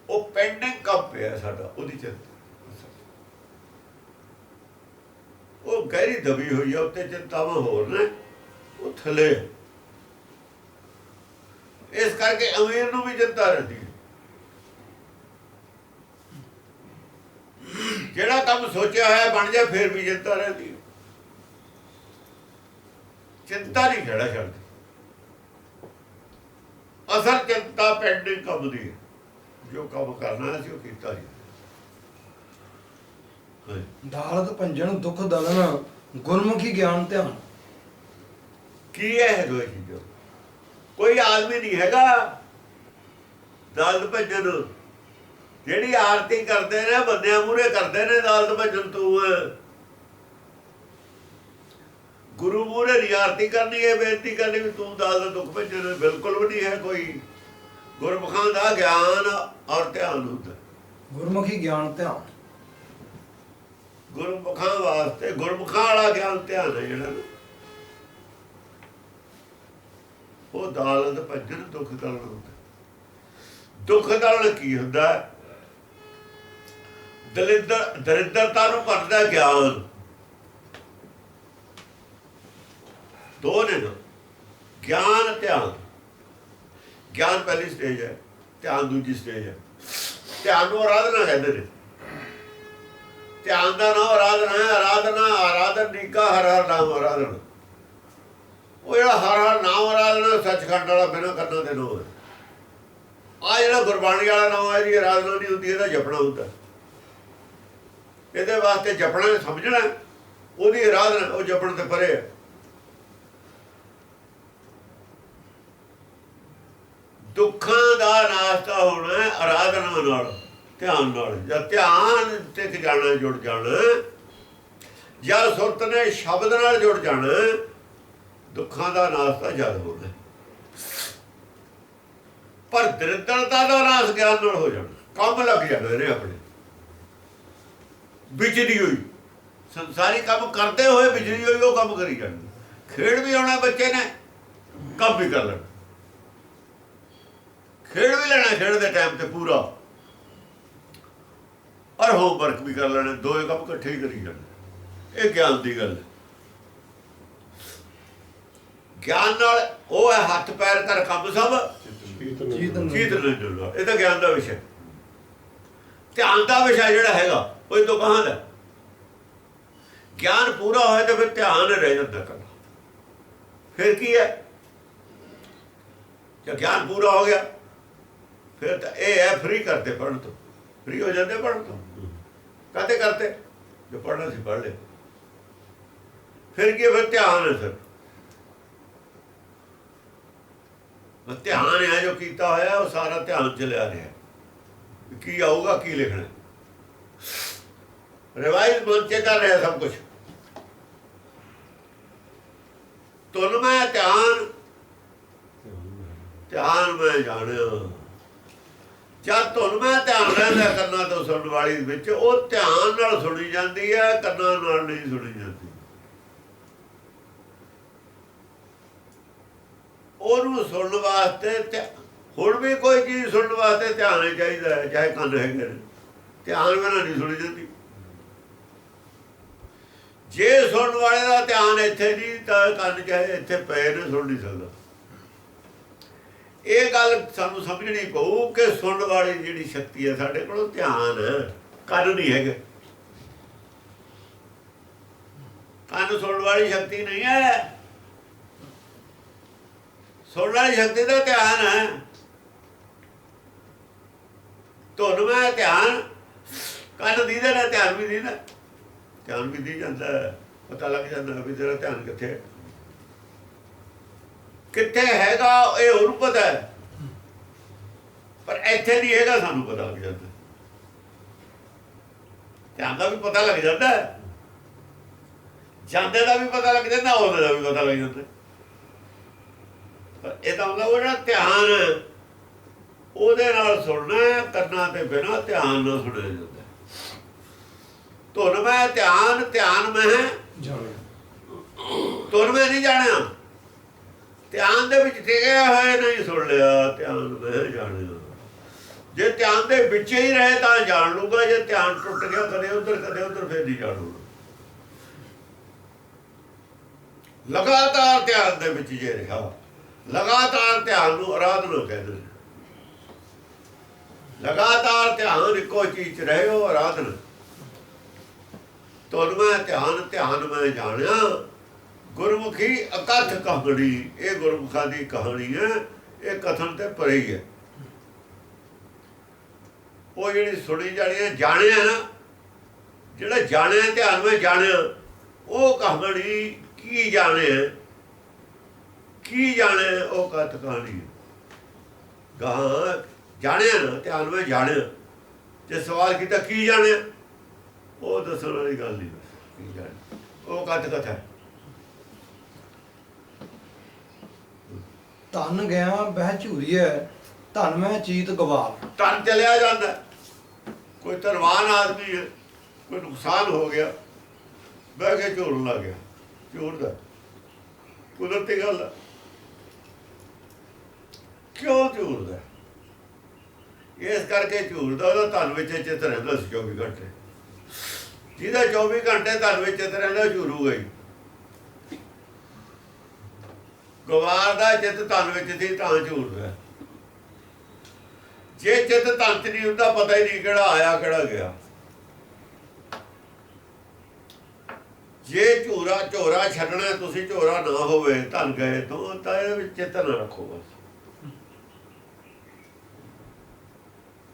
ਉਹ ਪੈਂਡਿੰਗ ਕੰਮ ਪਿਆ ਸਾਡਾ, ਉਹਦੀ ਚਿੰਤਾ ਉਹ ਗਹਿਰੀ ਦਬੀ ਹੋਈ ਆ, ਉੱਤੇ ਚਿੰਤਾਵਾਂ ਹੋਰ ਨੇ, ਉਹ ਥੱਲੇ। ਇਸ ਕਰਕੇ ਅਮੀਰ ਨੂੰ ਵੀ ਚਿੰਤਾ ਰਹਿੰਦੀ ਹੈ। ਜਿਹੜਾ ਕੰਮ ਸੋਚਿਆ ਹੋਇਆ ਬਣ ਜਾ, ਫਿਰ ਵੀ ਚਿੰਤਾ ਰਹਿੰਦੀ ਹੈ। ਚਿੰਤਾ ਨਹੀਂ ਖੜਾ ਛੱਡਦੀ। ਅਸਲ ਚਿੰਤਾ ਪੈਂਡਿੰਗ ਕੰਮ ਦੀ ਹੈ। ਜੋ ਕੰਮ ਕਰਨਾ ਸੀ ਉਹ ਕੀਤਾ ਜੀ। ਦਾਲਤ ਭੰਜਨ ਦੁੱਖ ਦਲਨ ਗੁਰਮੁਖੀ ਗਿਆਨ ਧਿਆਨ। ਕੀ ਹੈ ਦੋਏ ਚੀਜ਼ਾਂ? ਕੋਈ ਆਦਮੀ ਨਹੀਂ ਹੈਗਾ ਦਾਲਤ ਭੰਜਨ। ਜਿਹੜੀ ਆਰਤੀ ਕਰਦੇ ਨੇ ਬੰਦਿਆਂ ਮੂਹਰੇ ਕਰਦੇ ਨੇ ਦਾਲਤ ਭੰਜਨ। ਤੂੰ ਗੁਰੂ ਮੂਹਰੇ ਦੀ ਆਰਤੀ ਕਰਨੀ ਹੈ, ਬੇਨਤੀ ਕਰਨੀ ਵੀ ਤੂੰ ਦਾਲਤ ਦੁੱਖ ਭੰਜਨ। ਬਿਲਕੁਲ ਵੀ ਨਹੀਂ ਹੈ ਕੋਈ। ਗੁਰਮੁਖਾਂ ਦਾ ਗਿਆਨ ਔਰ ਧਿਆਨ ਹੁੰਦਾ। ਗੁਰਮੁਖੀ ਗਿਆਨ ਧਿਆਨ ਗੁਰਮੁਖਾਂ ਵਾਸਤੇ, ਗੁਰਮੁਖਾਂ ਵਾਲਾ ਗਿਆਨ ਧਿਆਨ ਹੈ ਜਿਹੜਾ, ਉਹ ਦਾਲਤ ਭੰਜਨ ਦੁੱਖ ਦਲਨ ਹੁੰਦਾ। ਦੁੱਖ ਦਲਨ ਕੀ ਹੁੰਦਾ? ਦਰਿਦਰਤਾ ਨੂੰ ਭਰਦਾ ਗਿਆਨ। ਦੋ ਨੇ ਨਾ, ਗਿਆਨ ਧਿਆਨ। ਗਿਆਨ ਪਹਿਲੀ ਸਟੇਜ ਹੈ, ਧਿਆਨ ਦੂਜੀ ਸਟੇਜ ਹੈ। ਧਿਆਨ ਨੂੰ ਆਰਾਧਨਾ ਕਹਿੰਦੇ ਨੇ। ਧਿਆਨ ਦਾ ਨਾਮ ਆਰਾਧਨਾ ਹੈ। ਆਰਾਧਨ ਨੀਕਾ ਹਰ ਹਰ ਨਾਮ ਆਰਾਧਨ। ਉਹ ਜਿਹੜਾ ਹਰ ਹਰ ਨਾਮ ਆਰਾਧਨਾ ਸੱਚਖੰਡ ਵਾਲਾ ਬਿਨਾਂ ਕੰਨਾਂ ਦੇ ਨਾਮ ਹੈ। ਆ ਜਿਹੜਾ ਗੁਰਬਾਣੀ ਵਾਲਾ ਨਾਮ ਹੈ, ਇਹਦੀ ਆਰਾਧਨਾ ਨਹੀਂ ਹੁੰਦੀ, ਇਹਦਾ ਜਪਣਾ ਹੁੰਦਾ। ਇਹਦੇ ਵਾਸਤੇ ਜਪਣਾ ਸਮਝਣਾ, ਉਹਦੀ ਆਰਾਧਨਾ ਉਹ ਜਪਣ ਤੇ ਪਰੇ ਹੈ। ਦੁੱਖਾਂ ਦਾ ਨਾਸ਼ਤਾ ਹੋਣਾ ਆਰਾਧਨਾ ਨਾਲ, ਧਿਆਨ ਨਾਲ। ਜਾਂ ਧਿਆਨ ਤੇ ਜਾਣਾ, ਜੁੜ ਜਾਣਾ, ਜਾਂ ਸੁਰਤ ਨੇ ਸ਼ਬਦ ਨਾਲ ਜੁੜ ਜਾਣਾ, ਦੁੱਖਾਂ ਦਾ ਨਾਸ਼ਤਾ ਜਦ ਹੋਣਾ। ਪਰ ਦਰਿਦਰਤਾ ਦਾ ਨਾਸ਼ ਗਿਆਨ ਨਾਲ ਹੋ ਜਾਣਾ। ਕੰਮ ਲੱਗ ਜਾਣਾ ਨੇ ਆਪਣੇ ਵਿਚਦੀ ਹੋਈ। ਸੰਸਾਰੀ ਕੰਮ ਕਰਦੇ ਹੋਏ ਵਿਚਦੀ ਹੋਈ ਉਹ ਕੰਮ ਕਰੀ ਜਾਣੀ। ਖੇਡ ਵੀ ਆਉਣਾ ਬੱਚੇ ਨੇ, ਕੰਮ ਵੀ ਕਰ ਲੈਣਾ। ਖੇਡ ਵੀ ਲੈਣਾ, ਖੇਡ ਦੇ ਟਾਈਮ ਤੇ ਪੂਰਾ, ਔਰ ਹੋਮਵਰਕ ਵੀ ਕਰ ਲੈਣਾ। ਦੋਏ ਕੰਮ ਇਕੱਠੇ ਹੀ ਕਰੀ ਜਾਣੇ। ਇਹ ਗਿਆਨ ਦੀ ਗੱਲ ਹੈ। ਗਿਆਨ ਨਾਲ ਉਹ ਹੈ ਹੱਥ ਪੈਰ ਕਰ ਕੰਮ ਸਭ ਜੀਤ ਨਹੀਂ ਜੁੜਦਾ। ਇਹ ਤਾਂ ਗਿਆਨ ਦਾ ਵਿਸ਼ਾ। ਧਿਆਨ ਦਾ ਵਿਸ਼ਾ ਜਿਹੜਾ ਹੈਗਾ ਉਹ ਤੋਂ ਕਹਾਂ ਦਾ। ਗਿਆਨ ਪੂਰਾ ਹੋਇਆ ਤਾਂ ਫਿਰ ਧਿਆਨ ਰਹਿ ਜਾਂਦਾ ਕਰਨਾ। ਫਿਰ ਕੀ ਹੈ? ਜੇ ਗਿਆਨ ਪੂਰਾ ਹੋ ਗਿਆ ਫਿਰ ਤਾਂ ਇਹ ਹੈ ਫ੍ਰੀ ਕਰਤੇ ਪੜ੍ਹਨ ਤੋਂ। ਫ੍ਰੀ ਹੋ ਜਾਂਦੇ ਪੜ੍ਹਨ ਤੋਂ। ਕਾਹਤੇ ਕਰਤੇ? ਜੋ ਪੜ੍ਹਨਾ ਸੀ ਪੜ੍ਹ ਲਿਆ। ਫਿਰ ਕੀ? ਫਿਰ ਧਿਆਨ ਹੈ। ਸਰ ਧਿਆਨ ਹੈ ਜੋ ਕੀਤਾ ਹੋਇਆ, ਉਹ ਸਾਰਾ ਧਿਆਨ ਚ ਲਿਆ ਰਿਹਾ। ਕੀ ਆਊਗਾ, ਕੀ ਲਿਖਣਾ, ਰਿਵਾਈਜ਼ ਮਨ ਚ ਕਰ ਰਿਹਾ ਸਭ ਕੁਛ। ਤੁਨ ਮੈਂ ਧਿਆਨ, ਧਿਆਨ ਮੈਂ ਜਾਣਿਆ। ਜਦ ਧੁਨ ਮੈਂ ਧਿਆਨ ਰਹਿੰਦਾ ਕੰਨਾਂ ਤੋਂ ਸੁਣਨ ਵਾਲੀ ਵਿੱਚ, ਉਹ ਧਿਆਨ ਨਾਲ ਸੁਣੀ ਜਾਂਦੀ ਹੈ, ਕੰਨਾਂ ਨਾਲ ਨਹੀਂ ਸੁਣੀ ਜਾਂਦੀ। ਉਹਨੂੰ ਸੁਣਨ ਵਾਸਤੇ ਹੁਣ ਵੀ ਕੋਈ ਚੀਜ਼ ਸੁਣਨ ਵਾਸਤੇ ਧਿਆਨ ਹੀ ਚਾਹੀਦਾ ਹੈ, ਚਾਹੇ ਕੰਨ ਹੈਗੇ ਨੇ। ਧਿਆਨ ਬਿਨਾਂ ਨਹੀਂ ਸੁਣੀ ਜਾਂਦੀ। ਜੇ ਸੁਣਨ ਵਾਲੇ ਦਾ ਧਿਆਨ ਇੱਥੇ ਨਹੀਂ ਤਾਂ ਕੰਨ ਚਾਹੇ ਇੱਥੇ ਪਏ ਨੇ, ਸੁਣ ਨਹੀਂ ਸਕਦਾ। ਇਹ ਗੱਲ ਸਾਨੂੰ ਸਮਝਣੀ ਪਊ ਕਿ ਸੁਣਨ ਵਾਲੀ ਜਿਹੜੀ ਸ਼ਕਤੀ ਹੈ ਸਾਡੇ ਕੋਲ, ਧਿਆਨ ਹੈ, ਕੰਨ ਨਹੀਂ ਹੈਗੇ। ਕੰਨ ਸੁਣਨ ਵਾਲੀ ਸ਼ਕਤੀ ਨਹੀਂ ਹੈ। ਸੁਣਨ ਵਾਲੀ ਸ਼ਕਤੀ ਦਾ ਧਿਆਨ ਹੈ। ਧੁਨ ਮੈਂ ਧਿਆਨ, ਕੰਨ ਦੀਦਾ ਨਾ, ਧਿਆਨ ਵੀ ਦੀਦਾ। ਧਿਆਨ ਵੀ ਦੀ ਜਾਂਦਾ, ਪਤਾ ਲੱਗ ਜਾਂਦਾ ਵੀ ਤੇਰਾ ਧਿਆਨ ਕਿੱਥੇ ਕਿੱਥੇ ਹੈਗਾ। ਇਹ ਉਹਨੂੰ ਪਤਾ ਹੈ, ਪਰ ਇੱਥੇ ਨਹੀਂ ਹੈਗਾ, ਸਾਨੂੰ ਪਤਾ ਲੱਗ ਜਾਂਦਾ। ਧਿਆਨ ਦਾ ਵੀ ਪਤਾ ਲੱਗ ਜਾਂਦਾ, ਜਾਂਦੇ ਦਾ ਵੀ ਪਤਾ ਲੱਗ ਜਾਂਦਾ, ਉਹਦੇ ਦਾ ਵੀ ਪਤਾ ਲੱਗ ਜਾਂਦਾ। ਪਰ ਇਹ ਤਾਂ ਉਹ ਜਿਹੜਾ ਧਿਆਨ ਉਹਦੇ ਨਾਲ ਸੁਣਨਾ, ਕੰਨਾਂ ਤੇ ਬਿਨਾਂ ਧਿਆਨ ਨਾਲ ਸੁਣਿਆ ਜਾਂਦਾ। ਧੁਨ ਮੈਂ ਧਿਆਨ, ਧਿਆਨ ਮੈਂ ਜਾਣਿਆ। ਧੁਨ ਮੈਂ ਨਹੀਂ ਜਾਣਿਆ, ਧਿਆਨ ਦੇ ਵਿੱਚ ਟਿਕਿਆ ਹੋਇਆ ਨਹੀਂ ਸੁਣ ਲਿਆ, ਧਿਆਨ ਮੈਂ ਜਾਣਿਆ। ਜੇ ਧਿਆਨ ਦੇ ਵਿੱਚ ਹੀ ਰਹੇ ਤਾਂ ਜਾਣ ਲੂਗਾ, ਜੇ ਧਿਆਨ ਟੁੱਟ ਗਿਆ ਕਦੇ ਉਧਰ ਫਿਰ ਨਹੀਂ ਜਾਣੂਗਾ। ਲਗਾਤਾਰ ਧਿਆਨ ਦੇ ਵਿੱਚ ਜੇ ਰਿਹਾ, ਲਗਾਤਾਰ ਧਿਆਨ ਨੂੰ ਆਰਾਧਨਾ ਕਹਿੰਦੇ ਨੇ। ਲਗਾਤਾਰ ਧਿਆਨ ਇੱਕੋ ਚੀਜ਼ 'ਚ ਰਹੇ ਹੋ, ਆਰਾਧਨਾ। ਤੁਹਾਨੂੰ ਮੈਂ ਧਿਆਨ ਮੈਂ ਜਾਣਿਆ। ਗੁਰਮੁਖੀ ਅਕਥ ਕਹਾਣੀ, ਇਹ ਗੁਰਮੁਖਾਂ ਦੀ ਕਹਾਣੀ ਹੈ, ਇਹ ਕਥਨ ਤੇ ਪਰੇ ਹੀ ਹੈ। ਉਹ ਜਿਹੜੀ ਸੁਣੀ ਜਾਣੀ ਹੈ, ਜਾਣਿਆ ਨਾ, ਜਿਹੜਾ ਜਾਣਿਆ ਧਿਆਨ ਮੈਂ ਜਾਣਿਆ, ਉਹ ਕਹਾਣੀ ਕੀ ਜਾਣਿਆ, ਕੀ ਜਾਣਿਆ, ਉਹ ਕਥ ਕਹਾਣੀ ਗਾਂ ਜਾਣਿਆ ਨਾ, ਧਿਆਨ ਮੈਂ ਜਾਣਿਆ। ਜੇ ਸਵਾਲ ਕੀਤਾ ਕੀ ਜਾਣਿਆ, ਉਹ ਦੱਸਣ ਵਾਲੀ ਗੱਲ ਨਹੀਂ। ਕੀ ਜਾਣਿਆ ਉਹ ਕਥ ਕਥਾ ਹੈ। ਧਨ ਗਿਆ ਬਹਿ ਝੂਰੀਐ, ਧਨ ਮੈਂ ਚੀਤ ਗਵਾਰ। ਧਨ ਚਲਿਆ ਜਾਂਦਾ। ਕੋਈ ਧਨਵਾਨ ਆਦਮੀ ਹੈ, ਕੋਈ ਨੁਕਸਾਨ ਹੋ ਗਿਆ, ਬਹਿ ਕੇ ਝੂਰਨ ਲੱਗ ਗਿਆ। ਝੂਰਦਾ ਕੁਦਰਤੀ ਗੱਲ ਹੈ। ਕਿਉਂ ਝੂਰਦਾ? ਇਸ ਕਰਕੇ ਝੂਰਦਾ, ਉਹਦਾ ਧਨ ਵਿੱਚ ਚਿੱਤ ਰਹਿੰਦਾ ਸੀ 24 ਘੰਟੇ। ਜਿਹਦਾ 24 ਘੰਟੇ ਧਨ ਵਿੱਚ ਚਿੱਤ ਰਹਿੰਦਾ, ਝੂਰੂਗਾ ਹੀ। ਗਵਾਰ ਦਾ ਚਿੱਤ ਧਨ ਵਿੱਚ ਸੀ ਤਾਂ ਝੂਰਦਾ। ਜੇ ਚਿੱਤ ਧਨ 'ਚ ਨਹੀਂ ਹੁੰਦਾ, ਪਤਾ ਹੀ ਨਹੀਂ ਕਿਹੜਾ ਆਇਆ ਕਿਹੜਾ ਗਿਆ। ਜੇ ਝੋਰਾ ਛੱਡਣਾ ਤੁਸੀਂ, ਝੋਰਾ ਨਾ ਹੋਵੇ ਧਨ ਗਏ ਤੋਂ, ਤਾਂ ਇਹਦੇ ਵਿੱਚ ਚਿੱਤ ਨਾ ਰੱਖੋ ਬਸ।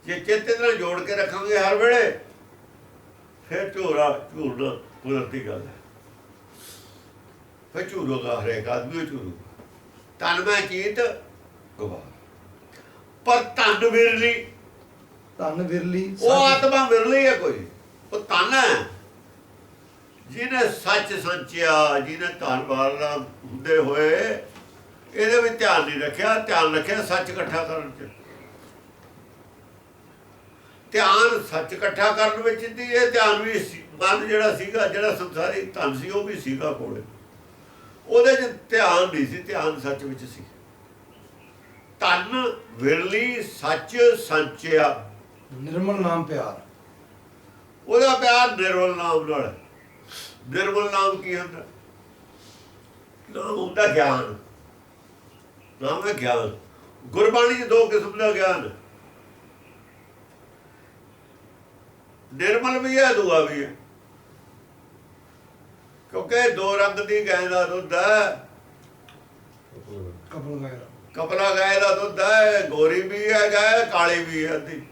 ਜੇ ਚਿੱਤ ਨਾਲ ਜੋੜ ਕੇ ਰੱਖਾਂਗੇ ਹਰ ਵੇਲੇ, ਫਿਰ ਝੂਰਨਾ ਕੁਦਰਤੀ ਗੱਲ ਹੈ। ਫਿਰ ਝੂਰੂਗਾ ਹਰੇਕ ਆਦਮੀ, ਝੂਰੂਗਾ। ਧਨ ਮੈਂ ਚੀਤ ਗਵਾਰ, ਪਰ ਧਨ ਵਿਰਲੀ। ਧਨ ਵਿਰਲੀ, ਉਹ ਆਤਮਾ ਵਿਰਲੀ ਹੈ ਕੋਈ। ਉਹ ਧਨ ਹੈ ਜਿਹਨੇ ਸੱਚ ਸੰਚਿਆ, ਜਿਹਨੇ ਧਨ ਵਾਲਾ ਹੁੰਦੇ ਹੋਏ ਇਹਦੇ ਵਿੱਚ ਧਿਆਨ ਨਹੀਂ ਰੱਖਿਆ। ਧਿਆਨ ਰੱਖਿਆ ਸੱਚ ਇਕੱਠਾ ਕਰਨ 'ਚ। ਧਿਆਨ ਸੱਚ ਇਕੱਠਾ ਕਰਨ ਵਿੱਚ ਦੀ। ਇਹ ਧਿਆਨ ਵੀ ਮਨ ਜਿਹੜਾ ਸੀਗਾ, ਜਿਹੜਾ ਸੰਸਾਰੀ ਧਨ ਸੀ, ਉਹ ਵੀ ਸੀਗਾ ਕੋਲੇ। ਉਹਦੇ 'ਚ ਧਿਆਨ ਨਹੀਂ ਸੀ, ਧਿਆਨ ਸੱਚ ਵਿੱਚ ਸੀ। ਧਨ ਵਿਰਲੀ, ਸੱਚ ਸੰਚਿਆ, ਨਿਰਮਲ ਨਾਮ ਪਿਆਰ। ਉਹਦਾ ਪਿਆਰ ਨਿਰਮਲ ਨਾਮ ਨਾਲ। ਨਿਰਮਲ ਨਾਮ ਕੀ ਹੁੰਦਾ? ਨਾਮ ਹੁੰਦਾ ਗਿਆਨ। ਨਾਮ ਹੈ ਗਿਆਨ। ਗੁਰਬਾਣੀ 'ਚ ਦੋ ਕਿਸਮ ਦਾ ਗਿਆਨ, ਨਿਰਮਲ ਵੀ ਹੈ, ਦੂਆ ਵੀ ਹੈ। ਕਿਉਂਕਿ ਦੋ ਰੰਗ ਦੀ ਗਾਂ ਦਾ ਦੁੱਧ ਹੈ। ਕਪਲਾ ਗਾਂ ਦਾ ਦੁੱਧ ਹੈ। ਗੋਰੀ ਵੀ ਹੈ ਗਾਂ, ਕਾਲੀ ਵੀ ਹੈ ਅੱਧੀ।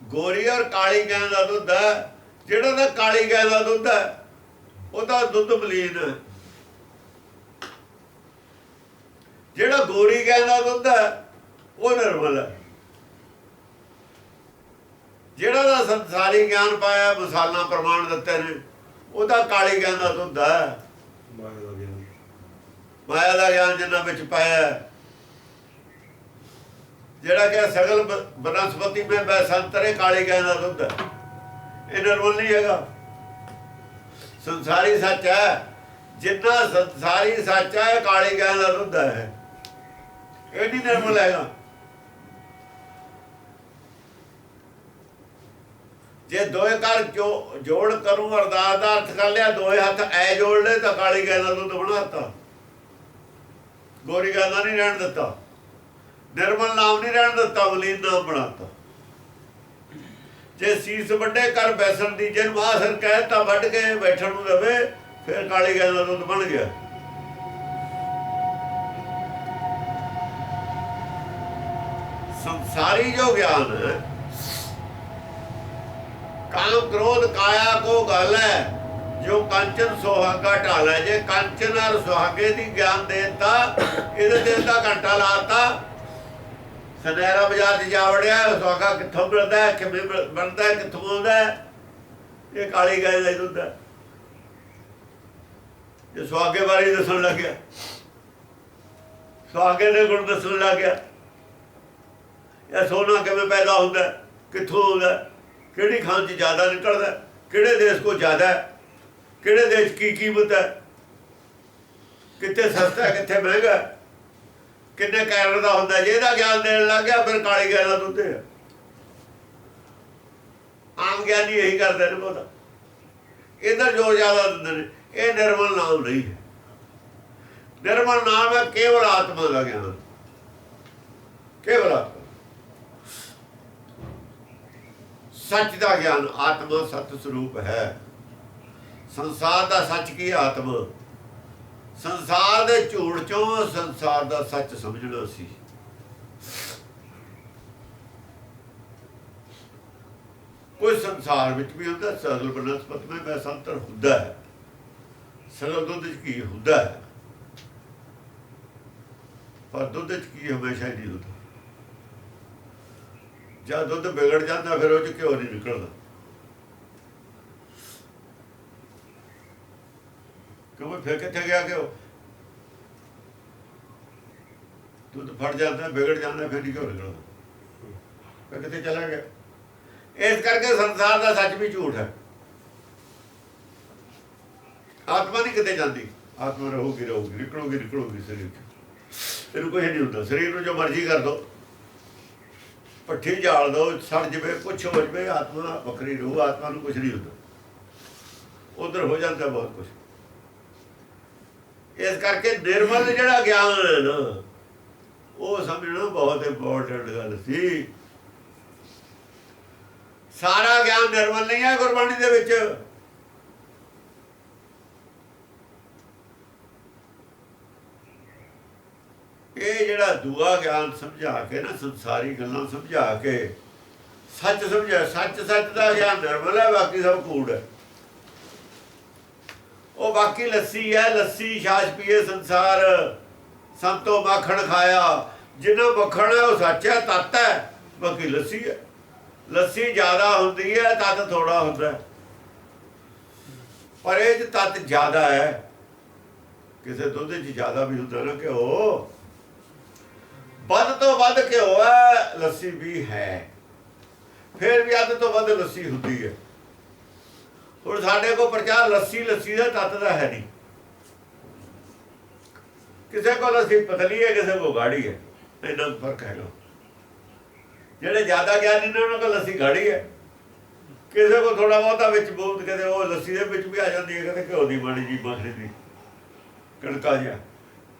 ਗੋਰੀ ਔਰ ਕਾਲੀ ਗਾਂ ਦਾ ਦੁੱਧ ਹੈ। ਜਿਹੜਾ ਤਾਂ ਕਾਲੀ ਗਾਂ ਦਾ ਦੁੱਧ ਹੈ, ਉਹਦਾ ਦੁੱਧ ਮਲੀਨ ਹੈ। ਜਿਹੜਾ ਗੋਰੀ ਗਾਂ ਦਾ ਦੁੱਧ ਹੈ, ਉਹ ਨਿਰਮਲ ਹੈ। ਜਿਹੜਾ ਦਾ ਸੰਸਾਰੀ ਗਿਆਨ ਪਾਇਆ, ਮਸਾਲਾ ਪ੍ਰਮਾਣ ਦਿੱਤੇ ਨੇ, ਉਹਦਾ ਕਾਲੀ ਗਾਂ ਦਾ ਦੁੱਧ ਹੈ। ਮਾਇਆ ਦਾ ਗਿਆਨ ਜਿੰਨਾ ਵਿੱਚ ਪਾਇਆ, ਜਿਹੜਾ ਕਿ ਸਗਲ ਬਨਸਪਤੀ ਮੈਂ ਬੈਸੰਤਰੇ, ਕਾਲੀ ਗਾਂ ਦਾ ਦੁੱਧ ਹੈ। ਇਹ ਨਿਰਮਲ ਨਹੀਂ ਹੈਗਾ। ਸੰਸਾਰੀ ਸੱਚ ਹੈ। ਜਿੰਨਾ ਸੰਸਾਰੀ ਸੱਚ ਹੈ, ਕਾਲੀ ਗਾਂ ਦਾ ਦੁੱਧ ਹੈ। ਇਹ ਨਹੀਂ ਨਿਰਮਲ ਹੈਗਾ। ਜੇ ਦੋਏ ਘਰ ਜੋੜ ਕਰੂੰ, ਅਰਦਾਸ ਦਾ ਅਰਥ ਕਰ ਲਿਆ, ਦੋਏ ਹੱਥ ਐ ਜੋੜ ਲਏ ਤਾਂ ਕਾਲੀ ਗਾਂ ਦਾ ਦੁੱਧ ਬਣਾਤਾ। ਗੋਰੀ ਗਾਂ ਦਾ ਨਹੀਂ ਰਹਿਣ ਦਿੱਤਾ। ਨਿਰਮਲ ਨਾਮ ਨਹੀਂ ਰਹਿਣ ਦਿੱਤਾ, ਮਲੀਨ ਨਾਮ ਬਣਾਤਾ। ਜੇ ਸੀਸ ਵੱਡੇ ਕਰ ਬੈਸਣ ਦੀ, ਜੇ ਮਾਸਰ ਕਹਿ ਤਾਂ ਵੱਢ ਕੇ ਬੈਠਣ ਨੂੰ ਦੇਵੇ, ਫਿਰ ਕਾਲੀ ਗਾਂ ਦਾ ਦੁੱਧ ਬਣ ਗਿਆ। संसारी जो ज्ञान है, काम क्रोध काया को गल है, जो कंचन सुहागा ढाल है। जे कंचन और सुहागे की ज्ञान देता, इहदे देता घंटा लाता, सनैरा बाजार च जा वड़िया, सुहागा कित्थों मिलता है, किवें बनता है, कित्थों आउंदा है, ये काली गाय दा दुध है। जे सुहागे बारे दसन लग गया, सुहागे दे गुण दसन लग गया, या सोना किवें पैदा होंदा, कित्थों आउंदा, किहड़ी खान च ज़्यादा निकलदा, ਕਿਹੜੇ ਦੇਸ਼ ਕੋ ਜ਼ਿਆਦਾ ਹੈ, ਕਿਹੜੇ ਦੇਸ਼ ਕੀ ਕੀਮਤ ਹੈ, ਕਿੱਥੇ ਸਸਤਾ ਹੈ ਕਿੱਥੇ ਮਹਿੰਗਾ, ਕਿੰਨੇ ਕੈਲਰ ਦਾ ਹੁੰਦਾ। ਜੇ ਇਹਦਾ ਗਿਆਨ ਦੇਣ ਲੱਗ ਗਿਆ ਫਿਰ ਕਾਲੀ ਗੈਲਾਂ ਦੁੱਧੇ ਆ। ਆਮ ਗਿਆਨੀ ਇਹੀ ਕਰਦੇ ਨੇ ਬਹੁਤਾ, ਇਹਦਾ ਜੋ ਜ਼ਿਆਦਾ ਦਿੰਦੇ ਨੇ। ਇਹ ਨਿਰਮਲ ਨਾਮ ਨਹੀਂ ਹੈ। ਨਿਰਮਲ ਨਾਮ ਹੈ ਕੇਵਲ ਆਤਮਾ ਦਾ ਗਿਆਨ, ਕੇਵਲ ਆਤਮਾ, ਸੱਚ ਦਾ ਗਿਆਨ। ਆਤਮਾ ਸਤ ਸਰੂਪ ਹੈ। ਸੰਸਾਰ ਦਾ ਸੱਚ ਕੀ? ਆਤਮਾ। ਸੰਸਾਰ ਦੇ ਝੂਠ ਚੋਂ ਸੰਸਾਰ ਦਾ ਸੱਚ ਸਮਝਣਾ ਸੀ। ਕੋਈ ਸੰਸਾਰ ਵਿੱਚ ਵੀ ਹੁੰਦਾ, ਸਗਲ ਬਨਸਪਤ ਵਿੱਚ ਵੈਸਾਂਤਰ ਹੁੰਦਾ ਹੈ। ਸਗਲ ਦੁੱਧ ਚ ਕੀ ਹੁੰਦਾ ਹੈ, ਪਰ ਦੁੱਧ ਚ ਕੀ ਹਮੇਸ਼ਾ ਹੀ ਨਹੀਂ ਹੁੰਦਾ। ਜਦ ਦੁੱਧ ਵਿਗੜ ਜਾਂਦਾ ਫਿਰ ਉਹ ਚ ਘਿਓ ਨਹੀਂ ਨਿਕਲਦਾ। ਕਿਉਂ? ਫਿਰ ਕਿੱਥੇ ਗਿਆ ਘਿਓ? ਦੁੱਧ ਫਟ ਜਾਂਦਾ, ਵਿਗੜ ਜਾਂਦਾ, ਫਿਰ ਨਹੀਂ ਘਿਓ ਨਿਕਲਦਾ, ਫਿਰ ਕਿੱਥੇ ਚਲਾ ਗਿਆ? ਇਸ ਕਰਕੇ ਸੰਸਾਰ ਦਾ ਸੱਚ ਵੀ ਝੂਠ ਹੈ। ਆਤਮਾ ਨਹੀਂ ਕਿਤੇ ਜਾਂਦੀ। ਆਤਮਾ ਰਹੂਗੀ ਰਹੂਗੀ, ਨਿਕਲੂਗੀ ਨਿਕਲੂਗੀ ਸਰੀਰ ਚ। ਇਹਨੂੰ ਕੁਛ ਨਹੀਂ ਹੁੰਦਾ। ਸਰੀਰ ਨੂੰ ਜੋ ਮਰਜ਼ੀ ਕਰ ਦੋ, ਪੱਠੀ ਜਾਲ ਦੋ, ਸੜ ਜਵੇ, ਕੁਛ ਹੋ ਜਵੇ, ਆਤਮਾ ਵੱਖਰੀ ਰਹੂ। ਆਤਮਾ ਨੂੰ ਕੁਛ ਨਹੀਂ ਹੁੰਦਾ, ਉਧਰ ਹੋ ਜਾਂਦਾ ਬਹੁਤ ਕੁਛ। ਇਸ ਕਰਕੇ ਨਿਰਮਲ ਜਿਹੜਾ ਗਿਆਨ ਹੈ ਨਾ, ਉਹ ਸਮਝਣਾ ਬਹੁਤ ਇੰਪੋਰਟੈਂਟ ਗੱਲ ਸੀ। ਸਾਰਾ ਗਿਆਨ ਨਿਰਮਲ ਨਹੀਂ ਹੈ ਗੁਰਬਾਣੀ ਦੇ ਵਿੱਚ। ਇਹ ਜਿਹੜਾ ਦੂਆ ਗਿਆਨ ਸਮਝਾ ਕੇ ਨਾ, ਸੰਸਾਰੀ ਗੱਲਾਂ ਸਮਝਾ ਕੇ ਸੱਚ ਸਮਝਿਆ। ਸੱਚ ਦਾ ਗਿਆਨ ਨਿਰਮਲ ਹੈ, ਬਾਕੀ ਸਭ ਕੂੜ ਹੈ। ਉਹ ਬਾਕੀ ਲੱਸੀ ਹੈ, ਲੱਸੀ ਛਾਛ ਪੀਏ ਸੰਸਾਰ, ਸੰਤੋ ਮੱਖਣ ਖਾਇਆ। ਜਿੰਨਾ ਮੱਖਣ ਹੈ ਉਹ ਸੱਚ ਹੈ, ਤੱਤ ਹੈ, ਬਾਕੀ ਲੱਸੀ ਹੈ। ਲੱਸੀ ਜ਼ਿਆਦਾ ਹੁੰਦੀ ਹੈ, ਤੱਤ ਥੋੜਾ ਹੁੰਦਾ, ਪਰ ਇਹ 'ਚ ਤੱਤ ਜ਼ਿਆਦਾ ਹੈ। ਕਿਸੇ ਦੁੱਧ 'ਚ ਜ਼ਿਆਦਾ ਵੀ ਹੁੰਦਾ ਨਾ ਘਿਓ, ਵੱਧ ਤੋਂ ਵੱਧ ਘਿਓ ਹੈ, ਲੱਸੀ ਵੀ ਹੈ, ਫਿਰ ਵੀ ਅੱਧ ਤੋਂ ਵੱਧ ਲੱਸੀ ਹੁੰਦੀ ਹੈ। ਹੁਣ ਸਾਡੇ ਕੋਲ ਪ੍ਰਚਾਰ ਲੱਸੀ ਦਾ ਤੱਤ ਦਾ ਹੈ ਨਹੀਂ। ਕਿਸੇ ਕੋਲ ਲੱਸੀ ਪਤਲੀ ਹੈ, ਕਿਸੇ ਕੋਲ ਗਾੜੀ ਹੈ, ਇੰਨਾ ਫਰਕ ਹੈਗਾ। ਜਿਹੜੇ ਜ਼ਿਆਦਾ ਗਿਆਨੀ ਨੇ ਉਹਨਾਂ ਕੋਲ ਲੱਸੀ ਗਾੜੀ ਹੈ, ਕਿਸੇ ਕੋਲ ਥੋੜਾ ਬਹੁਤਾ ਵਿੱਚ ਬੂੰਦ, ਕਿਤੇ ਉਹ ਲੱਸੀ ਦੇ ਵਿੱਚ ਵੀ ਆ ਜਾਂਦੀ ਹੈ, ਕਿਤੇ ਘਿਓ ਦੀ ਮਾੜੀ ਜੀ ਮੱਖਣੀ ਦੀ ਕਣਕਾ ਜਿਹਾ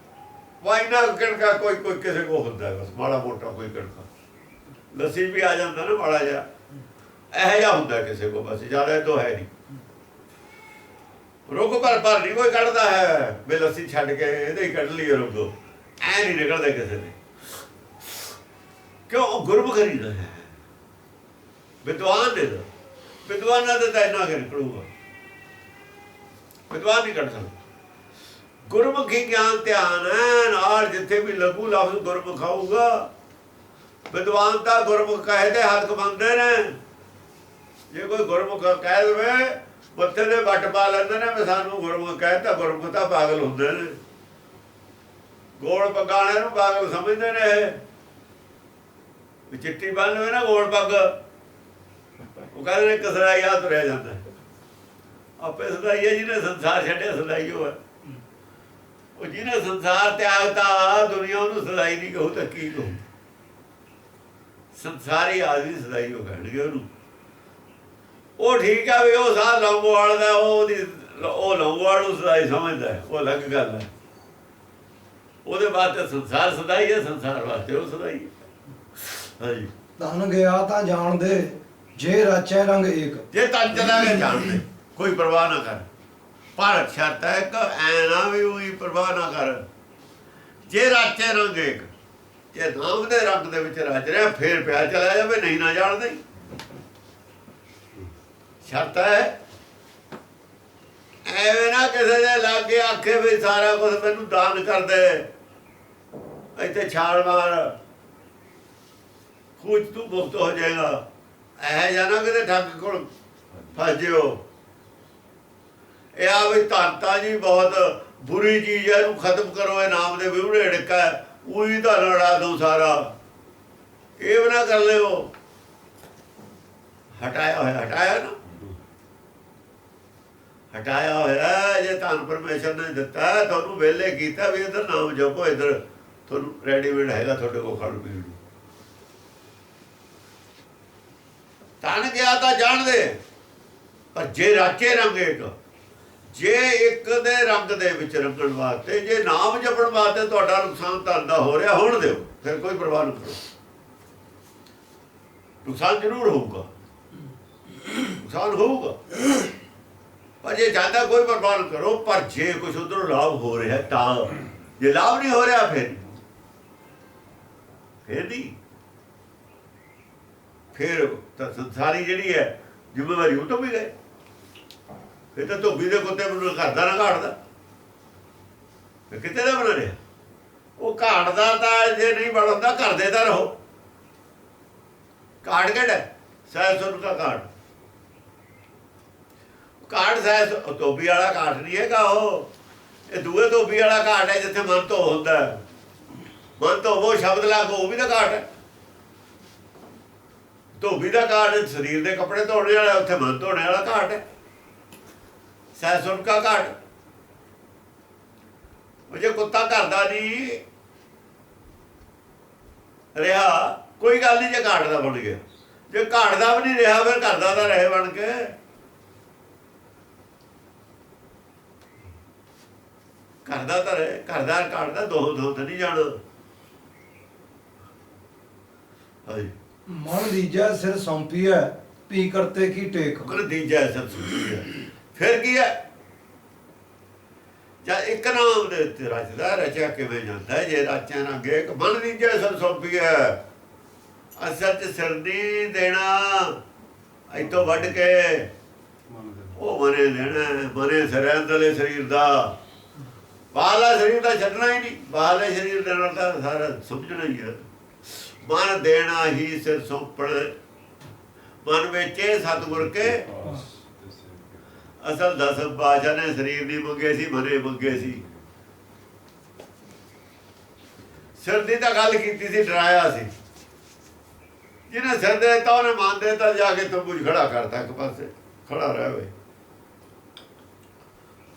ਵਾਇਨਾ ਕਣਕਾ ਕੋਈ ਕਿਸੇ ਕੋਲ ਹੁੰਦਾ ਬਸ ਮਾੜਾ ਮੋਟਾ ਕੋਈ ਕਣਕਾ। ਲੱਸੀ ਵੀ ਆ ਜਾਂਦਾ ਨਾ ਮਾੜਾ ਜਿਹਾ, ਇਹੋ ਜਿਹਾ ਹੁੰਦਾ ਕਿਸੇ ਕੋਲ, ਬਸ ਜ਼ਿਆਦਾ ਇਹ ਤੋਂ ਹੈ ਨਹੀਂ। ਰੁੱਗ ਭਰ ਨਹੀਂ ਕੋਈ ਕੱਢਦਾ ਹੈ ਵੀ ਲੱਸੀ ਛੱਡ ਕੇ ਇਹਦੇ ਹੀ ਕੱਢ ਲਈਏ ਰੁੱਗ, ਐ ਨਹੀਂ ਨਿਕਲਦਾ ਕਿਸੇ ਦੇ। ਕਿਉਂ? ਉਹ ਗੁਰਮੁਖ ਖਰੀਦਾ ਹੈ, ਵਿਦਵਾਨ ਨੇ। ਵਿਦਵਾਨਾਂ ਦਾ ਤਾਂ ਇੰਨਾ ਨਿਕਲੂਗਾ, ਵਿਦਵਾਨ ਨਹੀਂ ਕੱਢ ਸਕਦਾ। ਗੁਰਮੁਖੀ ਗਿਆਨ ਧਿਆਨ ਹੈ ਨਾਲ, ਜਿੱਥੇ ਵੀ ਲਘੂ ਲਫ਼ਜ਼ ਗੁਰਮੁਖ ਆਊਗਾ। ਵਿਦਵਾਨ ਤਾਂ ਗੁਰਮੁਖ ਕਹੇ ਤੇ ਹੱਥ ਕਮਾਉਂਦੇ ਨੇ। ਜੇ ਕੋਈ ਗੁਰਮੁਖ ਕਹਿ ਦੇਵੇ, ਮੱਥੇ ਦੇ ਵੱਟ ਪਾ ਲੈਂਦੇ ਨੇ ਵੀ ਸਾਨੂੰ ਗੁਰਮੁਖ ਕਹਿ ਤਾਂ। ਗੁਰਮੁਖ ਤਾਂ ਪਾਗਲ ਹੁੰਦੇ ਨੇ, ਗੋਲ ਪਗਾਣੇ ਨੂੰ ਪਾਗਲ ਸਮਝਦੇ ਨੇ। ਇਹ ਚਿੱਟੀ ਬੰਨ ਲਵੇ ਨਾ ਗੋਲ ਪੱਗ, ਉਹ ਕਹਿੰਦੇ ਨੇ ਕਸਰਾਈ ਆ ਤੁਰਿਆ ਜਾਂਦਾ। ਆਪੇ ਸਦਾਈ ਹੈ ਜਿਹਨੇ ਸੰਸਾਰ ਛੱਡਿਆ, ਸਦਾਈ ਉਹ ਹੈ। ਉਹ ਜਿਹਨੇ ਸੰਸਾਰ ਤਿਆਗਤਾ, ਦੁਨੀਆ ਉਹਨੂੰ ਸਦਾਈ ਨਹੀਂ ਕਹੂ ਤਾਂ ਕੀ ਕਹੂ? ਸੰਸਾਰੀ ਆਦਮੀ ਸਦਾਈ ਉਹ ਕਹਿਣਗੇ ਉਹਨੂੰ। ਉਹ ਠੀਕ ਆ ਵੀ ਉਹ ਸਾਹ ਲੰਗੋਵਾਲ ਦਾ, ਉਹ ਲੰਗੋਵਾਲ ਨੂੰ ਸਦਾਈ ਸਮਝਦਾ, ਉਹ ਅਲੱਗ ਗੱਲ ਹੈ। ਉਹਦੇ ਵਾਸਤੇ ਸੰਸਾਰ ਸਦਾਈ ਹੈ, ਸੰਸਾਰ ਵਾਸਤੇ ਉਹ ਸਦਾਈ ਹੈ। ਹਾਂਜੀ, ਤਨ ਗਿਆ ਤਾਂ ਜਾਣਦੇ, ਜੇ ਰਚੈ ਰੰਗ ਏਕ। ਜੇ ਤਨ ਚਲਾ ਗਿਆ ਜਾਣਦੇ, ਕੋਈ ਪਰਵਾਹ ਨਾ ਕਰ। ਪਰ ਸ਼ਰਤ ਹੈ ਕਿ ਐ ਨਾ ਵੀ ਉਹੀ ਪਰਵਾਹ ਨਾ ਕਰ। ਜੇ ਰਚੈ ਰੰਗ ਏਕ, ਜੇ ਨਾਮ ਦੇ ਰੰਗ ਦੇ ਵਿੱਚ ਰਚ ਰਿਹਾ, ਫੇਰ ਪਿਆ ਚਲਾ ਜਾਵੇ, ਨਹੀਂ ਨਾ ਜਾਣਦੇ। ਸ਼ਰਤ ਹੈ ਐਵੇਂ ਨਾ ਕਿਸੇ ਦੇ ਲਾਗੇ ਆਖੇ ਵੀ ਸਾਰਾ ਕੁਝ ਮੈਨੂੰ ਦਾਨ ਕਰ ਦੇ, ਇੱਥੇ ਛਾਲ ਮਾਰ, ਖੂਚ ਤੂੰ ਮੁਕਤ ਹੋ ਜਾਏਗਾ। ਇਹ ਜਾਣਾ ਕਿਤੇ ਠੱਗ ਕੋਲ ਫਸ ਜਿਓ। ਇਹ ਆ ਵੀ ਧਰਤਾ ਜੀ ਬਹੁਤ ਬੁਰੀ ਚੀਜ਼ ਹੈ, ਇਹਨੂੰ ਖਤਮ ਕਰੋ। ਇਹ ਨਾਮ ਦੇ ਵਿਹੜੇ ਢਿੱਕਾ, ਉਹੀ ਤਾਂ ਲੜਾ ਦੂੰ ਸਾਰਾ। ਇਹ ਵੀ ਨਾ ਕਰ ਲਿਓ। ਹਟਾਇਆ ਹੋਇਆ ਹਟਾਇਆ ਨਾ, ਹਟਾਇਆ ਹੋਇਆ। ਜੇ ਧੰਨ ਪਰਮੇਸ਼ਰ ਨੇ ਦਿੱਤਾ, ਤੁਹਾਨੂੰ ਵਿਹਲੇ ਕੀਤਾ ਵੀ ਇੱਧਰ ਨਾਮ ਜਪੋ, ਇੱਧਰ ਤੁਹਾਨੂੰ ਰੈਡੀਮੇਡ ਹੈਗਾ ਤੁਹਾਡੇ ਕੋਲ ਖਾਣ ਪੀਣ ਨੂੰ। ਤਨ ਗਿਆ ਤਾਂ ਜਾਣਦੇ, ਪਰ ਜੇ ਰਾਚੇ ਰੰਗ ਇੱਕ, ਜੇ ਇੱਕ ਦੇ ਰੰਗ ਦੇ ਵਿੱਚ ਰੰਗਣ ਵਾਸਤੇ, ਜੇ ਨਾਮ ਜਪਣ ਵਾਸਤੇ ਤੁਹਾਡਾ ਨੁਕਸਾਨ ਧਨ ਦਾ ਹੋ ਰਿਹਾ, ਹੋਣ ਦਿਓ, ਫਿਰ ਕੋਈ ਪਰਵਾਹ ਨਹੀਂ ਕਰੋ। ਨੁਕਸਾਨ ਜ਼ਰੂਰ ਹੋਊਗਾ, ਨੁਕਸਾਨ ਹੋਊਗਾ, ਪਰ ਜੇ ਜ਼ਿਆਦਾ ਕੋਈ ਪਰਵਾਹ ਨਾ ਕਰੋ। ਪਰ ਜੇ ਕੁਛ ਉਧਰੋਂ ਲਾਭ ਹੋ ਰਿਹਾ ਤਾਂ, ਜੇ ਲਾਭ ਨਹੀਂ ਹੋ ਰਿਹਾ ਫਿਰ ਨਹੀਂ, ਫਿਰ ਤਾਂ ਸੰਸਾਰੀ ਜਿਹੜੀ ਹੈ ਜ਼ਿੰਮੇਵਾਰੀ ਉਹ ਤੋਂ ਵੀ ਗਏ। ਫਿਰ ਤਾਂ ਧੋਬੀ ਦੇ ਕੁੱਤੇ ਮੈਨੂੰ ਘਰ ਦਾ ਨਾ ਘਾੜਦਾ, ਫਿਰ ਕਿਤੇ ਦਾ ਬਣਾ ਰਿਹਾ। ਉਹ ਘਾੜਦਾ ਤਾਂ ਜੇ ਨਹੀਂ ਬਣਦਾ, ਘਰ ਦੇ ਤਾਂ ਰਹੋ। ਕਾੜ ਕਿਹੜਾ? ਸਹਿਜ ਸੁਣ ਕਾ ਕਾੜ। ਕਾੜ ਸਹਿਜ ਧੋਬੀ ਵਾਲਾ ਕਾਠ ਨਹੀਂ ਹੈਗਾ ਉਹ, ਇਹ ਦੂਏ ਧੋਬੀ ਵਾਲਾ ਕਾਠ ਹੈ, ਜਿੱਥੇ ਮਨ ਧੋ ਹੁੰਦਾ। ਮਨ ਧੋਵੋ ਸ਼ਬਦ ਲਾਗੋ, ਉਹ ਵੀ ਤਾਂ ਕਾਠ ਹੈ। ਧੋਬੀ ਦਾ ਕਾਠ ਸਰੀਰ ਦੇ ਕੱਪੜੇ ਧੋਣੇ ਵਾਲਾ, ਉੱਥੇ ਮਨ ਧੋਣੇ ਵਾਲਾ ਕਾਠ ਹੈ। ਸਹਿਜ ਸੁਣ ਕਾ ਕਾਠ। ਉਹ ਜੇ ਕੁੱਤਾ ਘਰ ਦਾ ਨਹੀਂ ਰਿਹਾ, ਕੋਈ ਗੱਲ ਨਹੀਂ। ਜੇ ਘਾਟ ਦਾ ਬਣ ਗਿਆ, ਜੇ ਘਾਟ ਦਾ ਵੀ ਨਹੀਂ ਰਿਹਾ, ਫਿਰ ਘਰ ਦਾ ਤਾਂ ਰਹੇ ਬਣ ਕੇ। ਘਰ ਦਾ ਤਾਂ ਰਹੇ, ਘਰ ਦਾ ਘਾਟ ਦਾ ਦੋ ਤਾਂ ਨਹੀਂ ਜਾਣਾ। ਹਾਂਜੀ, ਮਨ ਦੀਜੈ ਸਿਰ ਸੌਂਪੀਐ, ਪੀ ਕਰਤੇ ਕੀ ਟੇਕ। ਕਰ ਦੀਜੈ ਸਭ ਸੁਣੀ ਹੈ। ਫਿਰ ਕੀ ਹੈ? ਜਾਂ ਇੱਕ ਨਾਮ ਦੇ ਉੱਤੇ ਰਚਦਾ, ਰਚਿਆ ਕਿਵੇਂ ਜਾਂਦਾ? ਜੇ ਰਾਚਿਆਂ ਨਾਲ ਅੱਗੇ ਇੱਕ ਮਨ ਦੀਜੈ ਸਭ ਸੌਂਪੀਐ, ਅਸਲ ਚ ਸਿਰ ਨਹੀਂ ਦੇਣਾ, ਇੱਥੋਂ ਵੱਢ ਕੇ ਉਹ ਮਨੇ ਲੈਣਾ। ਮਨੇ ਸਿਰ ਅੰਦਰਲੇ ਸਰੀਰ ਦਾ, ਬਾਹਰਲਾ ਸਰੀਰ ਦਾ ਛੱਡਣਾ ਹੀ ਨਹੀਂ। ਬਾਹਰਲੇ ਸਰੀਰ ਦੇ ਨਾਲ ਤਾਂ ਸਾਰਾ ਸਮਝਣਾ ਹੀ ਹੈ। ਮਨ ਦੇਣਾ ਹੀ ਸਿਰ ਸੌਂਪਣ, ਮਨ ਵਿੱਚ ਸਤਿਗੁਰ ਕੇ। ਅਸਲ 10 ਪਾਤਸ਼ਾਹ ਨੇ ਸਰੀਰ ਨਹੀਂ ਮੰਗੇ ਸੀ, ਮਨੇ ਮੰਗੇ ਸੀ। ਸਿਰ ਦੀ ਤਾਂ ਗੱਲ ਕੀਤੀ ਸੀ, ਡਰਾਇਆ ਸੀ। ਜਿਹਨੇ ਸਿਰ ਦੇ ਦਿੱਤਾ ਉਹਨੇ ਮਨ ਦੇ ਦਿੱਤਾ, ਜਾ ਕੇ ਤੰਬੂ 'ਚ ਖੜਾ ਕਰਤਾ, ਇੱਕ ਪਾਸੇ ਖੜਾ ਰਹਿ ਵੇ।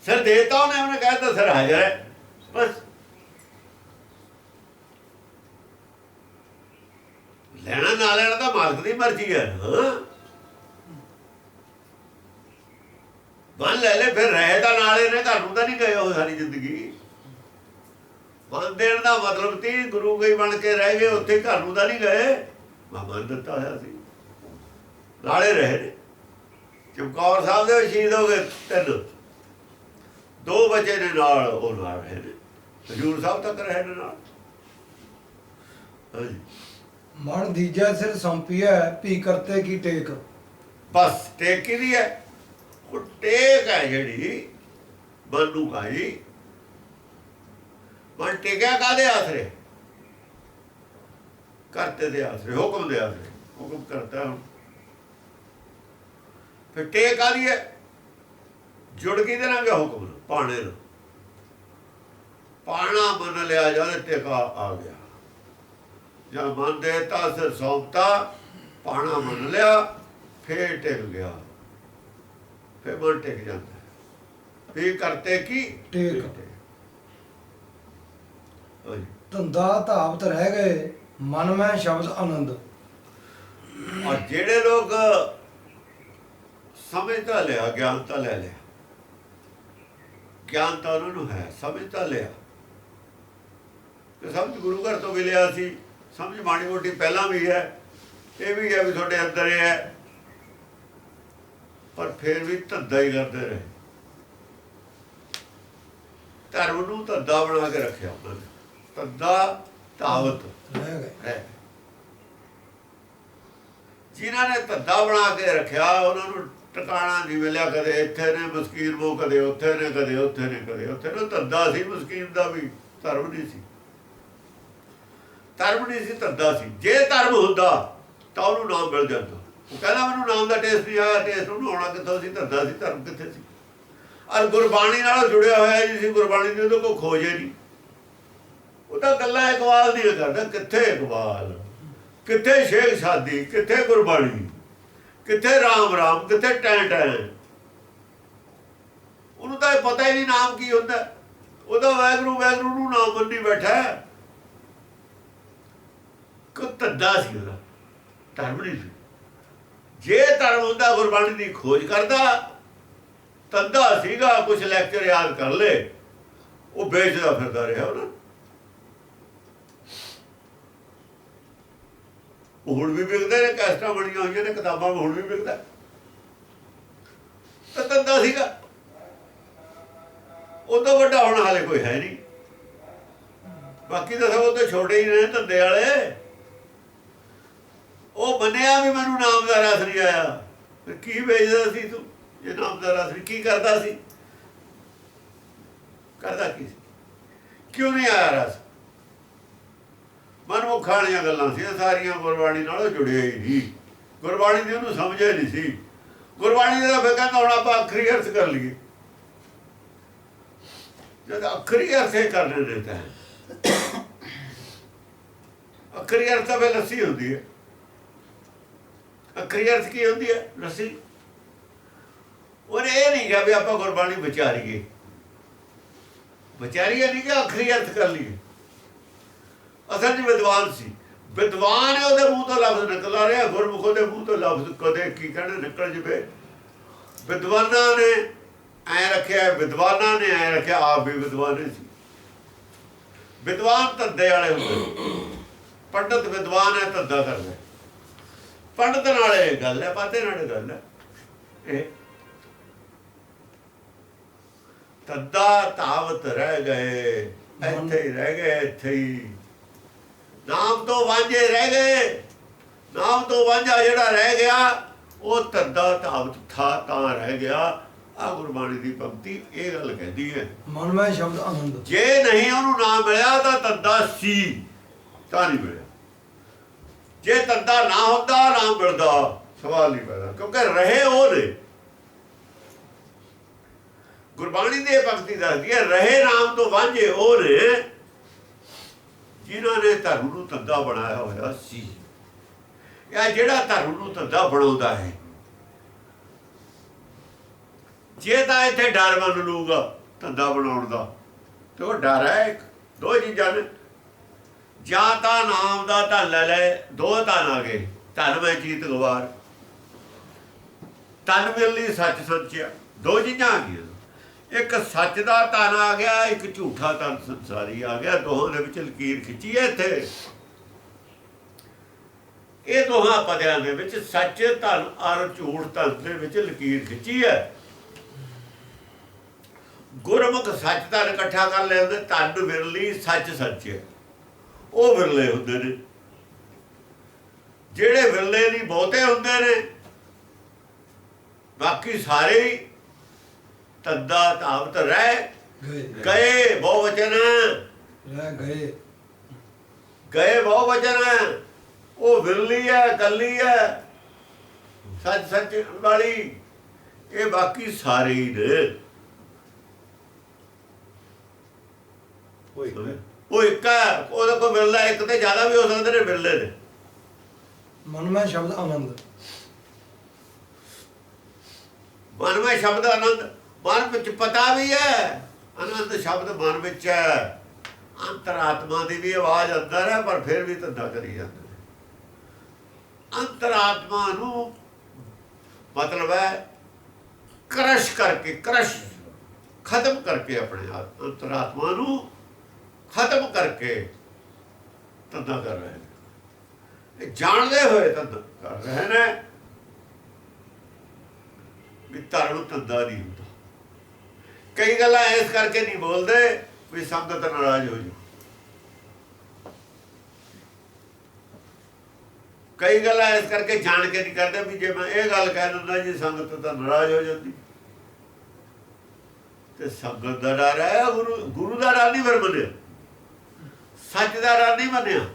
ਸਿਰ ਦੇਤਾ ਉਹਨੇ ਕਹਿਤਾ ਸਿਰ ਹਾਜ਼ਰ ਹੈ, ਬਸ। ਲੈਣਾ ਨਾ ਲੈਣਾ ਤਾਂ ਮਾਲਕ ਦੀ ਮਰਜ਼ੀ ਹੈ। ਹਾਂ, ਮਨ ਲੈ ਲੈ, ਫਿਰ ਰਹੇ ਤਾਂ ਨਾਲੇ ਨੇ, ਘਰ ਨੂੰ ਤਾਂ ਨਹੀਂ ਗਏ ਉਹ ਸਾਰੀ ਜ਼ਿੰਦਗੀ। ਮਨ ਦੇਣ ਦਾ ਮਤਲਬ ਤੀ ਗੁਰੂ ਗਈ ਬਣ ਕੇ ਰਹਿ ਗਏ, ਉੱਥੇ ਘਰ ਨੂੰ ਤਾਂ ਨਹੀਂ ਗਏ। ਮਨ ਦਿੱਤਾ ਹੋਇਆ ਸੀ, ਨਾਲੇ ਰਹੇ ਨੇ। ਚਮਕੌਰ ਸਾਹਿਬ ਦੇ ਸ਼ਹੀਦ ਹੋ ਗਏ 3, 2 ਬੱਚੇ ਨੇ ਨਾਲ, ਉਹ ਨਾਲ ਰਹੇ ਨੇ। ਹਜ਼ੂਰ ਸਾਹਿਬ ਤੱਕ ਰਹੇ ਨੇ ਨਾਲ। ਹਾਂਜੀ, ਮਨ ਦੀਜੈ ਸਿਰ ਸੌਂਪੀਐ, ਪੀ ਕਰਤੇ ਕੀ ਟੇਕ। ਬਸ ਟੇਕ ਕਿਹਦੀ ਹੈ? ਉਹ ਟੇਕ ਹੈ ਜਿਹੜੀ ਮਨ ਨੂੰ ਖਾਈ। ਮਨ ਟੇਕਿਆ ਕਾਹਦੇ ਆਸਰੇ? ਕਰਤੇ ਦੇ ਆਸਰੇ, ਹੁਕਮ ਦੇ ਆਸਰੇ। ਹੁਕਮ ਕਰਤਾ ਹੁਣ। ਫਿਰ ਟੇਕ ਕਾਹਦੀ ਹੈ? ਜੁੜ ਕੇ ਦੇਣਾਗੇ ਹੁਕਮ ਨੂੰ, ਪਾਣੇ ਨੂੰ। ਪਾਣਾ ਮੰਨ ਲਿਆ ਜਦ ਟੇਕਾ ਆ ਗਿਆ। ਜਦ ਮਨ ਦੇਤਾ ਸਿਰ ਸੌਂਪਤਾ, ਪਾਣਾ ਮੰਨ ਲਿਆ, ਫੇਰ ਟਿਕ ਗਿਆ। ਫਿਰ ਮਨ ਟਿਕ ਜਾਂਦਾ। ਫਿਰ ਕਰਤੇ ਕੀ ਟੇਕ। ਧੰਦਾ ਧਾਵਤ ਰਹਿ ਗਏ, ਮਨ ਮੈਂ ਸ਼ਬਦ ਆਨੰਦ। ਔਰ ਜਿਹੜੇ ਲੋਕ ਸਮਝ ਤਾਂ ਲਿਆ, ਗਿਆਨ ਤਾਂ ਲੈ ਲਿਆ, ਗਿਆਨ ਤਾਂ ਉਹਨਾਂ ਨੂੰ ਹੈ, ਸਮਝ ਤਾਂ ਲਿਆ। ਤੇ ਸਮਝ ਗੁਰੂ ਘਰ ਤੋਂ ਮਿਲਿਆ ਸੀ, ਸਮਝ ਮਾੜੀ ਮੋਟੀ ਪਹਿਲਾਂ ਵੀ ਹੈ, ਇਹ ਵੀ ਹੈ ਵੀ ਤੁਹਾਡੇ ਅੰਦਰ ਇਹ ਹੈ। ਪਰ ਫਿਰ ਵੀ ਧੰਦਾ ਹੀ ਕਰਦੇ ਰਹੇ। ਧਰਮ ਨੂੰ ਧੰਦਾ ਬਣਾ ਕੇ ਰੱਖਿਆ ਉਹਨਾਂ ਨੇ। ਧੰਦਾ ਧਾਵਤ ਰਹਿ ਗਏ। ਜਿਨ੍ਹਾਂ ਨੇ ਧੰਦਾ ਬਣਾ ਕੇ ਰੱਖਿਆ, ਉਹਨਾਂ ਨੂੰ ਟਿਕਾਣਾ ਨਹੀਂ ਮਿਲਿਆ। ਕਦੇ ਇੱਥੇ ਨੇ ਮਸਕੀਨ ਮੋ, ਕਦੇ ਉੱਥੇ ਨੇ, ਕਦੇ ਉੱਥੇ ਨੇ, ਕਦੇ ਉੱਥੇ ਨੇ। ਧੰਦਾ ਸੀ ਮਸਕੀਨ ਦਾ ਵੀ, ਧਰਮ ਨਹੀਂ ਸੀ। ਧਰਮ ਨਹੀਂ ਸੀ, ਧੰਦਾ ਸੀ। ਜੇ ਧਰਮ ਹੁੰਦਾ ਤਾਂ ਉਹਨੂੰ ਨਾਮ ਮਿਲ ਜਾਂਦਾ। ਉਹ ਕਹਿੰਦਾ ਮੈਨੂੰ ਨਾਮ ਦਾ ਟੇਸਟ ਨਹੀਂ ਆਇਆ। ਟੇਸਟ ਉਹਨੂੰ ਆਉਣਾ ਕਿੱਥੋਂ ਸੀ? ਧੰਦਾ ਸੀ। ਧਰਮ ਕਿੱਥੇ ਸੀ? ਔਰ ਗੁਰਬਾਣੀ ਨਾਲ ਜੁੜਿਆ ਹੋਇਆ ਜੀ ਸੀ। ਗੁਰਬਾਣੀ ਦੀ ਉਹਦੇ ਕੋਲ ਖੋਜ ਹੀ ਨਹੀਂ। ਉਹ ਤਾਂ ਗੱਲਾਂ ਇਕਬਾਲ ਦੀਆਂ ਕਰਦਾ। ਕਿੱਥੇ ਇਕਬਾਲ, ਕਿੱਥੇ ਸ਼ੇਖ ਸਾਦੀ, ਕਿੱਥੇ ਗੁਰਬਾਣੀ, ਕਿੱਥੇ ਰਾਮ ਰਾਮ, ਕਿੱਥੇ ਟੈਂ ਟੈਂ। ਇਹ ਪਤਾ ਹੀ ਨਹੀਂ ਨਾਮ ਕੀ ਹੁੰਦਾ। ਉਹਦਾ ਵਾਹਿਗੁਰੂ ਵਾਹਿਗੁਰੂ ਨੂੰ ਨਾਮ ਮੰਨੀ ਬੈਠਾ। ਕੋ ਧੰਦਾ ਸੀ ਉਹਦਾ, ਧਰਮ ਨਹੀਂ ਸੀ। ਜੇ ਧਰਮ ਹੁੰਦਾ ਗੁਰਬਾਣੀ ਦੀ ਖੋਜ ਕਰਦਾ, ਧੰਦਾ ਸੀਗਾ ਕੁਛ ਲੈਕਚਰ ਯਾਦ ਕਰ ਲੈ, ਉਹ ਵੇਚਦਾ ਫਿਰਦਾ ਰਿਹਾ ਉਹਨਾਂ। ਉਹ ਹੁਣ ਵੀ ਵਿਕਦੇ ਨੇ, ਕੈਸਟਾਂ ਬਣੀਆਂ ਹੋਈਆਂ ਨੇ, ਕਿਤਾਬਾਂ ਹੁਣ ਵੀ ਵਿਕਦਾ। ਤਾਂ ਧੰਦਾ ਸੀਗਾ। ਉਹ ਤੋਂ ਵੱਡਾ ਹੁਣ ਹਾਲੇ ਕੋਈ ਹੈ ਨਹੀਂ। ਬਾਕੀ ਤਾਂ ਸਭ ਉਹ ਤੋਂ ਛੋਟੇ ਹੀ ਨੇ ਧੰਦੇ ਵਾਲੇ। ਉਹ ਮੰਨਿਆ ਵੀ ਮੈਨੂੰ ਨਾਮ ਦਾ ਰਸ ਨਹੀਂ ਆਇਆ। ਫਿਰ ਕੀ ਵੇਚਦਾ ਸੀ ਤੂੰ? ਜੇ ਨਾਮ ਦਾ ਰਸ ਨਹੀਂ, ਕੀ ਕਰਦਾ ਸੀ? ਕਰਦਾ ਕੀ ਸੀ? ਕਿਉਂ ਨਹੀਂ ਆਇਆ ਰਸ? ਮਨਮੁਖਾਂ ਵਾਲੀਆਂ ਗੱਲਾਂ ਸੀ ਸਾਰੀਆਂ, ਗੁਰਬਾਣੀ ਨਾਲੋਂ ਜੁੜਿਆ ਹੀ ਨਹੀਂ। ਗੁਰਬਾਣੀ ਦੀ ਉਹਨੂੰ ਸਮਝਿਆ ਨਹੀਂ ਸੀ। ਗੁਰਬਾਣੀ ਦਾ ਫਿਰ ਕਹਿੰਦਾ ਹੁਣ ਆਪਾਂ ਅੱਖਰੀ ਅਰਥ ਕਰ ਲਈਏ। ਜਦ ਅੱਖਰੀ ਅਰਥ ਇਹ ਕਰਨੇ ਦੇ ਤਾਂ ਅੱਖਰੀ ਅਰਥ ਤਾਂ ਫਿਰ ਲੱਸੀ ਹੁੰਦੀ ਹੈ। ਅੱਖਰੀ ਅਰਥ ਕੀ ਹੁੰਦੀ ਹੈ? ਲੱਸੀ। ਉਹਨੇ ਇਹ ਨਹੀਂ ਕਿਹਾ ਵੀ ਆਪਾਂ ਗੁਰਬਾਣੀ ਵਿਚਾਰੀਏ। ਵਿਚਾਰੀਏ ਨਹੀਂ ਕਿ ਅੱਖਰੀ ਅਰਥ ਕਰ ਲਈਏ। ਅਸਲ 'ਚ ਵਿਦਵਾਨ ਸੀ। ਵਿਦਵਾਨ ਹੈ, ਉਹਦੇ ਮੂੰਹ ਤੋਂ ਲਫ਼ਜ਼ ਨਿਕਲ ਆ ਰਿਹਾ। ਗੁਰਮੁਖ ਦੇ ਮੂੰਹ ਤੋਂ ਲਫ਼ਜ਼ ਕਦੇ ਕੀ ਕਹਿਣਾ ਨਿਕਲ ਜਵੇ। ਵਿਦਵਾਨਾਂ ਨੇ ਐਂ ਰੱਖਿਆ, ਵਿਦਵਾਨਾਂ ਨੇ ਐਂ ਰੱਖਿਆ, ਆਪ ਵੀ ਵਿਦਵਾਨ ਸੀ। ਵਿਦਵਾਨ ਧੰਦੇ ਵਾਲੇ ਹੁੰਦੇ। ਪੰਡਤ ਵਿਦਵਾਨ ਹੈ, ਧੰਦਾ ਕਰਦਾ। ਪੰਡਤ ਨਾਲ ਇਹ ਗੱਲ ਹੈ, ਪਾਤੇ ਨਾਲ ਗੱਲ ਹੈ। ਇਹ ਧੰਦਾ ਤਾਵਤ ਰਹਿ ਗਏ, ਇੱਥੇ ਹੀ ਰਹਿ ਗਏ, ਇੱਥੇ ਹੀ। ਨਾਮ ਤੋਂ ਵਾਂਝੇ ਰਹਿ ਗਏ। ਨਾਮ ਤੋਂ ਵਾਂਝਾ ਜਿਹੜਾ ਰਹਿ ਗਿਆ, ਉਹ ਧੰਦਾ ਤਾਵਤ ਥਾ ਤਾਂ ਰਹਿ ਗਿਆ। ਆ ਗੁਰਬਾਣੀ ਦੀ ਪੰਕਤੀ ਇਹ ਗੱਲ ਕਹਿੰਦੀ ਹੈ। ਮਨਮੈ ਸ਼ਬਦ ਆਨੰਦ। ਜੇ ਨਹੀਂ ਉਹਨੂੰ ਨਾ ਮਿਲਿਆ ਤਾਂ ਧੰਦਾ ਸੀ, ਤਾਂ ਨਹੀਂ ਮਿਲਿਆ। ਜੇ ਧੰਦਾ ਨਾ ਹੁੰਦਾ, ਨਾ ਮਿਲਦਾ, ਸਵਾਲ ਨਹੀਂ ਪੈਦਾ। ਕਿਉਂਕਿ ਰਹੇ ਉਹ ਨੇ। ਗੁਰਬਾਣੀ ਦੀ ਪੰਕਤੀ ਦੱਸਦੀ ਹੈ, ਰਹੇ ਨਾਮ ਤੋਂ ਵਾਂਝੇ ਉਹ ਨੇ ਜਿਨ੍ਹਾਂ ਨੇ ਧਰਮ ਨੂੰ ਧੰਦਾ ਬਣਾਇਆ ਹੋਇਆ ਸੀ। ਇਹ ਜਿਹੜਾ ਧਰਮ ਨੂੰ ਧੰਦਾ ਬਣਾਉਂਦਾ ਹੈ, ਜੇ ਤਾਂ ਇੱਥੇ ਡਰ ਮੰਨ ਲੂਗਾ ਧੰਦਾ ਬਣਾਉਣ ਦਾ, ਤੇ ਉਹ ਡਰ ਹੈ। ਇੱਕ ਦੋ ਚੀਜ਼ਾਂ ਨੇ, ਜਾਂ ਤਾਂ ਨਾਮ ਦਾ ਧਨ ਲੈ ਲੈ, ਦੋ ਧਨ ਆ ਗਏ। ਧਨ ਮੈਂ ਚੀਤ ਗਵਾਰ, ਧਨ ਮਿਲ ਲਈ ਸੱਚ ਸੋਚਿਆ, ਦੋ ਚੀਜ਼ਾਂ ਆ ਗਈਆਂ। ਇੱਕ ਸੱਚ ਦਾ ਧਨ ਆ ਗਿਆ, ਇੱਕ ਝੂਠਾ ਧਨ ਸੰਸਾਰੀ ਆ ਗਿਆ। ਦੋਹਾਂ ਦੇ ਵਿੱਚ ਲਕੀਰ ਖਿੱਚੀ ਹੈ ਇੱਥੇ। ਇਹ ਦੋਹਾਂ ਪਦਿਆਂ ਦੇ ਵਿੱਚ ਸੱਚ ਧਨ ਔਰ ਝੂਠ ਧਨ ਦੇ ਵਿੱਚ ਲਕੀਰ ਖਿੱਚੀ ਹੈ। ਗੁਰਮੁਖ ਸੱਚ ਧਨ ਇਕੱਠਾ ਕਰ ਲੈਂਦੇ। ਧਨ ਵਿਰਲੀ, ਸੱਚ ਸੱਚ ਹੈ। ਉਹ ਵਿਰਲੇ ਹੁੰਦੇ ਨੇ। ਜਿਹੜੇ ਵਿਰਲੇ ਨਹੀਂ ਬਹੁਤੇ ਹੁੰਦੇ ਨੇ, ਬਾਕੀ ਸਾਰੇ ਹੀ ਧੰਦਾ ਤਾਵਤ ਰਹਿ ਗਏ। ਬਹੁ ਵਚਨ ਰਹਿ ਗਏ, ਗਏ ਬਹੁ ਵਚਨ। ਉਹ ਵਿਰਲੀ ਹੈ, ਕੱਲੀ ਹੈ, ਸੱਚ ਸੱਚ ਵਾਲੀ। ਇਹ ਬਾਕੀ ਸਾਰੇ ਹੀ ਨੇ। ਉਹ ਇੱਕ ਹੈ, ਉਹਦਾ ਕੋਈ ਵਿਰਲਾ ਇੱਕ ਤੇ ਜ਼ਿਆਦਾ ਵੀ ਹੋ ਸਕਦੇ ਨੇ, ਵਿਰਲੇ ਨੇ। ਮਨਮੈ ਸ਼ਬਦ ਆਨੰਦ। ਮਨਮੈ ਸ਼ਬਦ ਆਨੰਦ। ਮਨ ਵਿੱਚ ਪਤਾ ਵੀ ਹੈ, ਆਨੰਦ ਸ਼ਬਦ ਮਨ ਵਿੱਚ ਹੈ। ਅੰਤਰਾਤਮਾ ਦੀ ਵੀ ਆਵਾਜ਼ ਅੰਦਰ ਹੈ, ਪਰ ਫਿਰ ਵੀ ਧੰਦਾ ਕਰੀ ਜਾਂਦੇ ਨੇ। ਅੰਤਰਾਤਮਾ ਨੂੰ ਮਤਲਬ ਹੈ ਕਰਸ਼ ਕਰਕੇ, ਕਰਸ਼ ਖਤਮ ਕਰਕੇ, ਆਪਣੇ ਅੰਤਰਾਤਮਾ ਨੂੰ ਖਤਮ ਕਰਕੇ ਧੰਦਾ ਕਰ ਰਹੇ ਨੇ। ਇਹ ਜਾਣਦੇ ਹੋਏ ਧੰਦਾ ਕਰ ਰਹੇ ਨੇ ਵੀ ਧਰਮ ਧੰਦਾ ਨਹੀਂ ਹੁੰਦਾ। ਕਈ ਗੱਲਾਂ ਇਸ ਕਰਕੇ ਨਹੀਂ ਬੋਲਦੇ ਵੀ ਸੰਗਤ ਨਾਰਾਜ਼ ਹੋ ਜੂ। ਕਈ ਗੱਲਾਂ ਇਸ ਕਰਕੇ ਜਾਣ ਕੇ ਨਹੀਂ ਕਰਦੇ ਵੀ ਜੇ ਮੈਂ ਇਹ ਗੱਲ ਕਹਿ ਦਿੰਦਾ ਜੀ ਸੰਗਤ ਤਾਂ ਨਾਰਾਜ਼ ਹੋ ਜਾਂਦੀ। ਤੇ ਸੰਗਤ ਦਾ ਡਰ ਹੈ, ਗੁਰੂ ਦਾ ਡਰ ਨਹੀਂ ਫਿਰ ਮੰਨਿਆ, ਸੱਚ ਦਾ ਡਰ ਨਹੀਂ ਮੰਨਿਆ।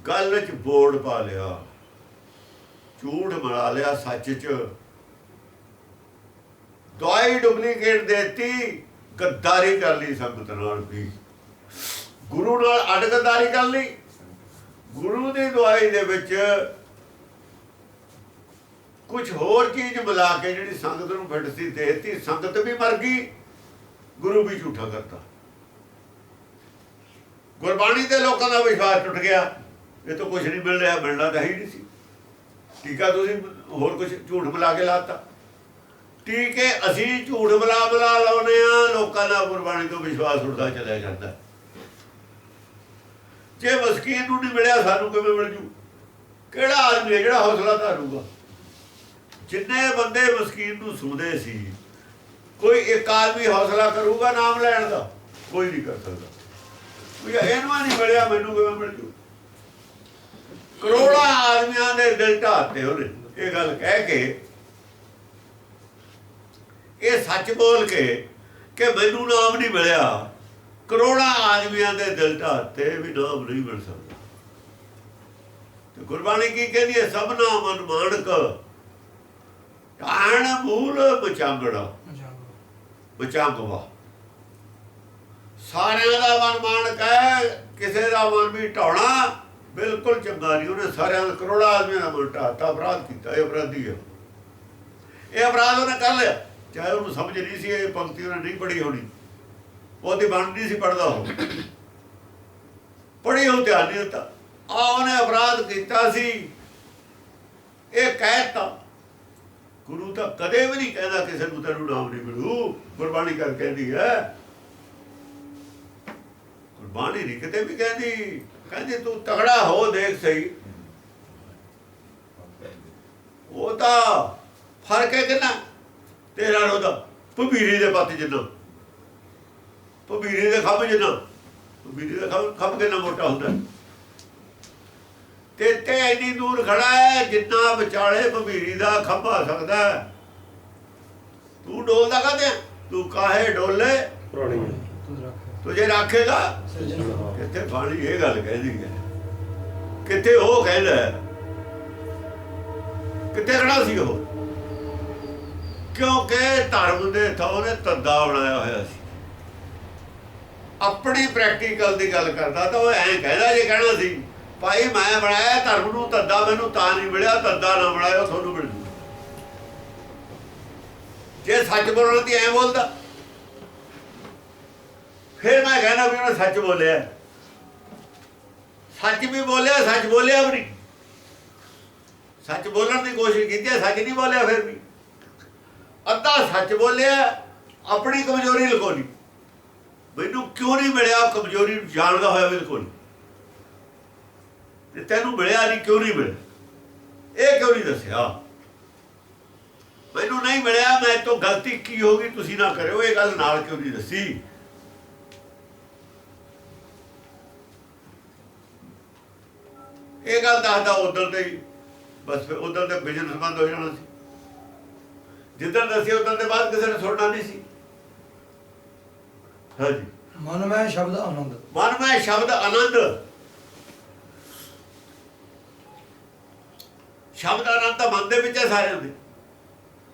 ਗੱਲ 'ਚ ਬੋਰਡ ਪਾ ਲਿਆ, ਝੂਠ ਮਿਲਾ ਲਿਆ ਸੱਚ 'ਚ, ਦਵਾਈ ਡੁਪਲੀਕੇਟ ਦੇਤੀ, ਗੱਦਾਰੀ ਕਰ ਲਈ ਸੰਗਤ ਨਾਲ ਵੀ, ਗੁਰੂ ਨਾਲ ਅੱਡ ਗੱਦਾਰੀ ਕਰ ਲਈ। ਗੁਰੂ ਦੀ ਦਵਾਈ ਦੇ ਵਿੱਚ ਕੁਝ ਹੋਰ ਚੀਜ਼ ਮਿਲਾ ਕੇ ਜਿਹੜੀ ਸੰਗਤ ਨੂੰ ਫਿੱਟਸੀ ਦੇਤੀ, ਸੰਗਤ ਵੀ ਮਰ ਗਈ, ਗੁਰੂ ਵੀ ਝੂਠਾ ਕਰਤਾ। ਗੁਰਬਾਣੀ ਦੇ ਲੋਕਾਂ ਦਾ ਵਿਸ਼ਵਾਸ ਟੁੱਟ ਗਿਆ, ਇਹ ਤੋਂ ਕੁਝ ਨਹੀਂ ਮਿਲ ਰਿਹਾ, ਮਿਲਣਾ ਤਾਂ ਹੀ ਨਹੀਂ ਸੀ। ਟੀਕਾ ਤੁਸੀਂ ਹੋਰ ਕੁਝ ਝੂਠ ਮਿਲਾ ਕੇ ਲਾਤਾ। ਟੀਕੇ ਅਸੀਂ ਝੂਠ ਮਿਲਾ ਲਾਉਨੇ ਆ, ਲੋਕਾਂ ਦਾ ਗੁਰਬਾਣੀ ਤੋਂ ਵਿਸ਼ਵਾਸ ਉੱਠਦਾ ਚਲਿਆ ਜਾਂਦਾ। ਜੇ ਮਸਕੀਨ ਨੂੰ ਨਹੀਂ ਮਿਲਿਆ, ਸਾਨੂੰ ਕਿਵੇਂ ਮਿਲ ਜੂ? ਕਿਹੜਾ ਆਦਮੀ ਹੈ ਜਿਹੜਾ ਹੌਸਲਾ ਧਾਰੂਗਾ? ਜਿੰਨੇ ਬੰਦੇ ਮਸਕੀਨ ਨੂੰ ਸੁਣਦੇ ਸੀ, ਕੋਈ ਇੱਕ ਆਦਮੀ ਹੌਸਲਾ ਕਰੂਗਾ ਨਾਮ ਲੈਣ ਦਾ? ਕੋਈ ਨਹੀਂ ਕਰ ਸਕਦਾ। ਕੋਈ ਇਹਨੂੰ ਨਹੀਂ ਮਿਲਿਆ, ਮੈਨੂੰ ਕਿਵੇਂ ਮਿਲ ਜੂ? ਕਰੋੜਾਂ ਆਦਮੀਆਂ ਦੇ ਦਿਲ ਢਾਤੇ ਉਹਨੇ ਇਹ ਗੱਲ ਕਹਿ ਕੇ, ਇਹ ਸੱਚ ਬੋਲ ਕੇ ਕਿ ਮੈਨੂੰ ਨਾਮ ਨਹੀਂ ਮਿਲਿਆ। ਕਰੋੜਾਂ ਆਦਮੀਆਂ ਦੇ ਦਿਲ ਢਾਤੇ ਵੀ ਨਾਮ ਨਹੀਂ ਮਿਲ ਸਕਦਾ। ਤੇ ਗੁਰਬਾਣੀ ਕੀ ਕਹਿੰਦੀ ਹੈ? ਸਭਨਾ ਮਨ ਮਾਣਕ ਟਾਣ ਮੂਲ ਬਚਾਂਗੜਾ ਬਚਾਂਗਵਾ। ਸਾਰਿਆਂ ਦਾ ਮਨ ਮਾਣਕ ਹੈ, ਕਿਸੇ ਦਾ ਮਨ ਵੀ ਢਾਉਣਾ ਬਿਲਕੁਲ ਚੰਗਾ ਨਹੀਂ। ਉਹਨੇ ਸਾਰਿਆਂ ਦਾ, ਕਰੋੜਾਂ ਆਦਮੀਆਂ ਦਾ ਮਨ ਢਾਤਾ, ਅਪਰਾਧ ਕੀਤਾ। ਇਹ ਅਪਰਾਧੀ ਹੈ, ਇਹ ਅਪਰਾਧ ਉਹਨੇ ਕਰ ਲਿਆ। ਚਾਹੇ ਉਹਨੂੰ ਸਮਝ ਨਹੀਂ ਸੀ, ਇਹ ਪੰਕਤੀ ਉਹਨੇ ਨਹੀਂ ਪੜ੍ਹੀ ਹੋਣੀ, ਉਹਦੀ ਬਣਦੀ ਸੀ ਪੜ੍ਹਦਾ ਉਹ, ਪੜ੍ਹੀ ਉਹ ਧਿਆਨ ਨਹੀਂ ਦਿੱਤਾ। ਉਹਨੇ ਅਪਰਾਧ ਕੀਤਾ ਸੀ, ਇਹ ਕਹਿਤਾ। ਗੁਰੂ ਤਾਂ ਕਦੇ ਵੀ ਨਹੀਂ ਕਹਿੰਦਾ ਕਿਸੇ ਨੂੰ ਤੈਨੂੰ ਨਾਮ ਨਹੀਂ ਮਿਲੂ। ਗੁਰਬਾਣੀ ਕਰ ਕਹਿੰਦੀ ਹੈ, ਗੁਰਬਾਣੀ ਨਹੀਂ ਕਿਤੇ ਵੀ ਕਹਿੰਦੀ। ਕਹਿੰਦੀ ਤੂੰ ਤਗੜਾ ਹੋ, ਦੇਖ ਸਹੀ। ਉਹ ਤਾਂ ਫਰਕ ਹੈ ਕਿੰਨਾ ਤੇਰਾ ਉਹਦਾ, ਭਬੀਰੀ ਦੇ ਪੱਤ ਜਿੰਨਾ, ਭਬੀਰੀ ਦੇ ਖੰਭ ਜਿੰਨਾ। ਭਬੀਰੀ ਦਾ ਖੰਭ ਕਿੰਨਾ ਮੋਟਾ ਹੁੰਦਾ, ਤੇ ਇੰਨੀ ਦੂਰ ਖੜਾ ਹੈ ਜਿੰਨਾ ਵਿਚਾਲੇ ਭਬੀਰੀ ਦਾ ਖੰਭ ਆ ਸਕਦਾ। ਤੂੰ ਡੋਲਦਾ ਕਾਹਦੇ? ਤੂੰ ਕਾਹੇ ਡੋਲੇ ਤੁਝੇ ਰੱਖੇਗਾ ਕਿੱਥੇ? ਬਾਣੀ ਇਹ ਗੱਲ ਕਹਿੰਦੀ ਹੈ, ਕਿੱਥੇ ਉਹ ਕਹਿੰਦਾ? ਕਿੱਥੇ ਖੜਾ ਸੀ ਉਹ? ਕਿਉਂਕਿ ਧਰਮ ਦੇ ਥਾਂ ਨੇ ਧੰਦਾ ਬਣਾਇਆ ਹੋਇਆ ਸੀ। ਆਪਣੀ ਪ੍ਰੈਕਟੀਕਲ ਦੀ ਗੱਲ ਕਰਦਾ ਤਾਂ ਉਹ ਐਂ ਕਹਿੰਦਾ, ਜੇ ਕਹਿਣਾ ਸੀ ਭਾਈ ਮੈਂ ਬਣਾਇਆ ਧਰਮ ਨੂੰ ਧੰਦਾ, ਮੈਨੂੰ ਤਾਂ ਨਹੀਂ ਮਿਲਿਆ, ਧੰਦਾ ਨਾ ਬਣਾਇਓ ਤੁਹਾਨੂੰ ਮਿਲ ਜੂ। ਜੇ ਸੱਚ ਬੋਲਣ ਦੀ ਐਂ ਬੋਲਦਾ, ਫਿਰ ਮੈਂ ਕਹਿਣਾ ਵੀ ਉਹਨੇ ਸੱਚ ਬੋਲਿਆ। ਸੱਚ ਵੀ ਬੋਲਿਆ, ਸੱਚ ਬੋਲਿਆ ਵੀ ਨਹੀਂ। ਸੱਚ ਬੋਲਣ ਦੀ ਕੋਸ਼ਿਸ਼ ਕੀਤੀ, ਸੱਚ ਨਹੀਂ ਬੋਲਿਆ। ਫਿਰ ਵੀ ਅੱਧਾ ਸੱਚ ਬੋਲਿਆ, ਆਪਣੀ ਕਮਜ਼ੋਰੀ ਲੁਕੋਲੀ। ਮੈਨੂੰ ਕਿਉਂ ਨਹੀਂ ਮਿਲਿਆ? ਕਮਜ਼ੋਰੀ ਨੂੰ ਜਾਣਦਾ ਹੋਇਆ ਬਿਲਕੁਲ। ਤੇ ਤੈਨੂੰ ਮਿਲਿਆ ਨਹੀਂ, ਕਿਉਂ ਨਹੀਂ ਮਿਲਿਆ? ਇਹ ਕਿਉਂ ਨਹੀਂ ਦੱਸਿਆ? ਮੈਨੂੰ ਨਹੀਂ ਮਿਲਿਆ, ਮੈਂ ਤੋਂ ਗਲਤੀ ਕੀ ਹੋ ਗਈ, ਤੁਸੀਂ ਨਾ ਕਰਿਓ। ਇਹ ਗੱਲ ਨਾਲ ਕਿਉਂ ਨਹੀਂ ਦੱਸੀ? ਇਹ ਗੱਲ ਦੱਸਦਾ ਉਧਰ ਤੇ ਹੀ ਬਸ, ਫਿਰ ਉਧਰ ਤੇ ਬਿਜ਼ਨਸ ਬੰਦ ਹੋ ਜਾਣਾ ਸੀ। ਜਿੱਦਣ ਦੱਸਿਆ ਉਦੋਂ ਦੇ ਬਾਅਦ ਕਿਸੇ ਨੇ ਸੁਣਨਾ ਨਹੀਂ ਸੀ। ਹਾਂਜੀ, ਮਨ ਮੈਂ ਸ਼ਬਦ ਆਨੰਦ, ਮਨ ਮੈਂ ਸ਼ਬਦ ਆਨੰਦ। ਸ਼ਬਦ ਆਨੰਦ ਤਾਂ ਮਨ ਦੇ ਵਿੱਚ ਹੈ ਸਾਰਿਆਂ ਦੇ।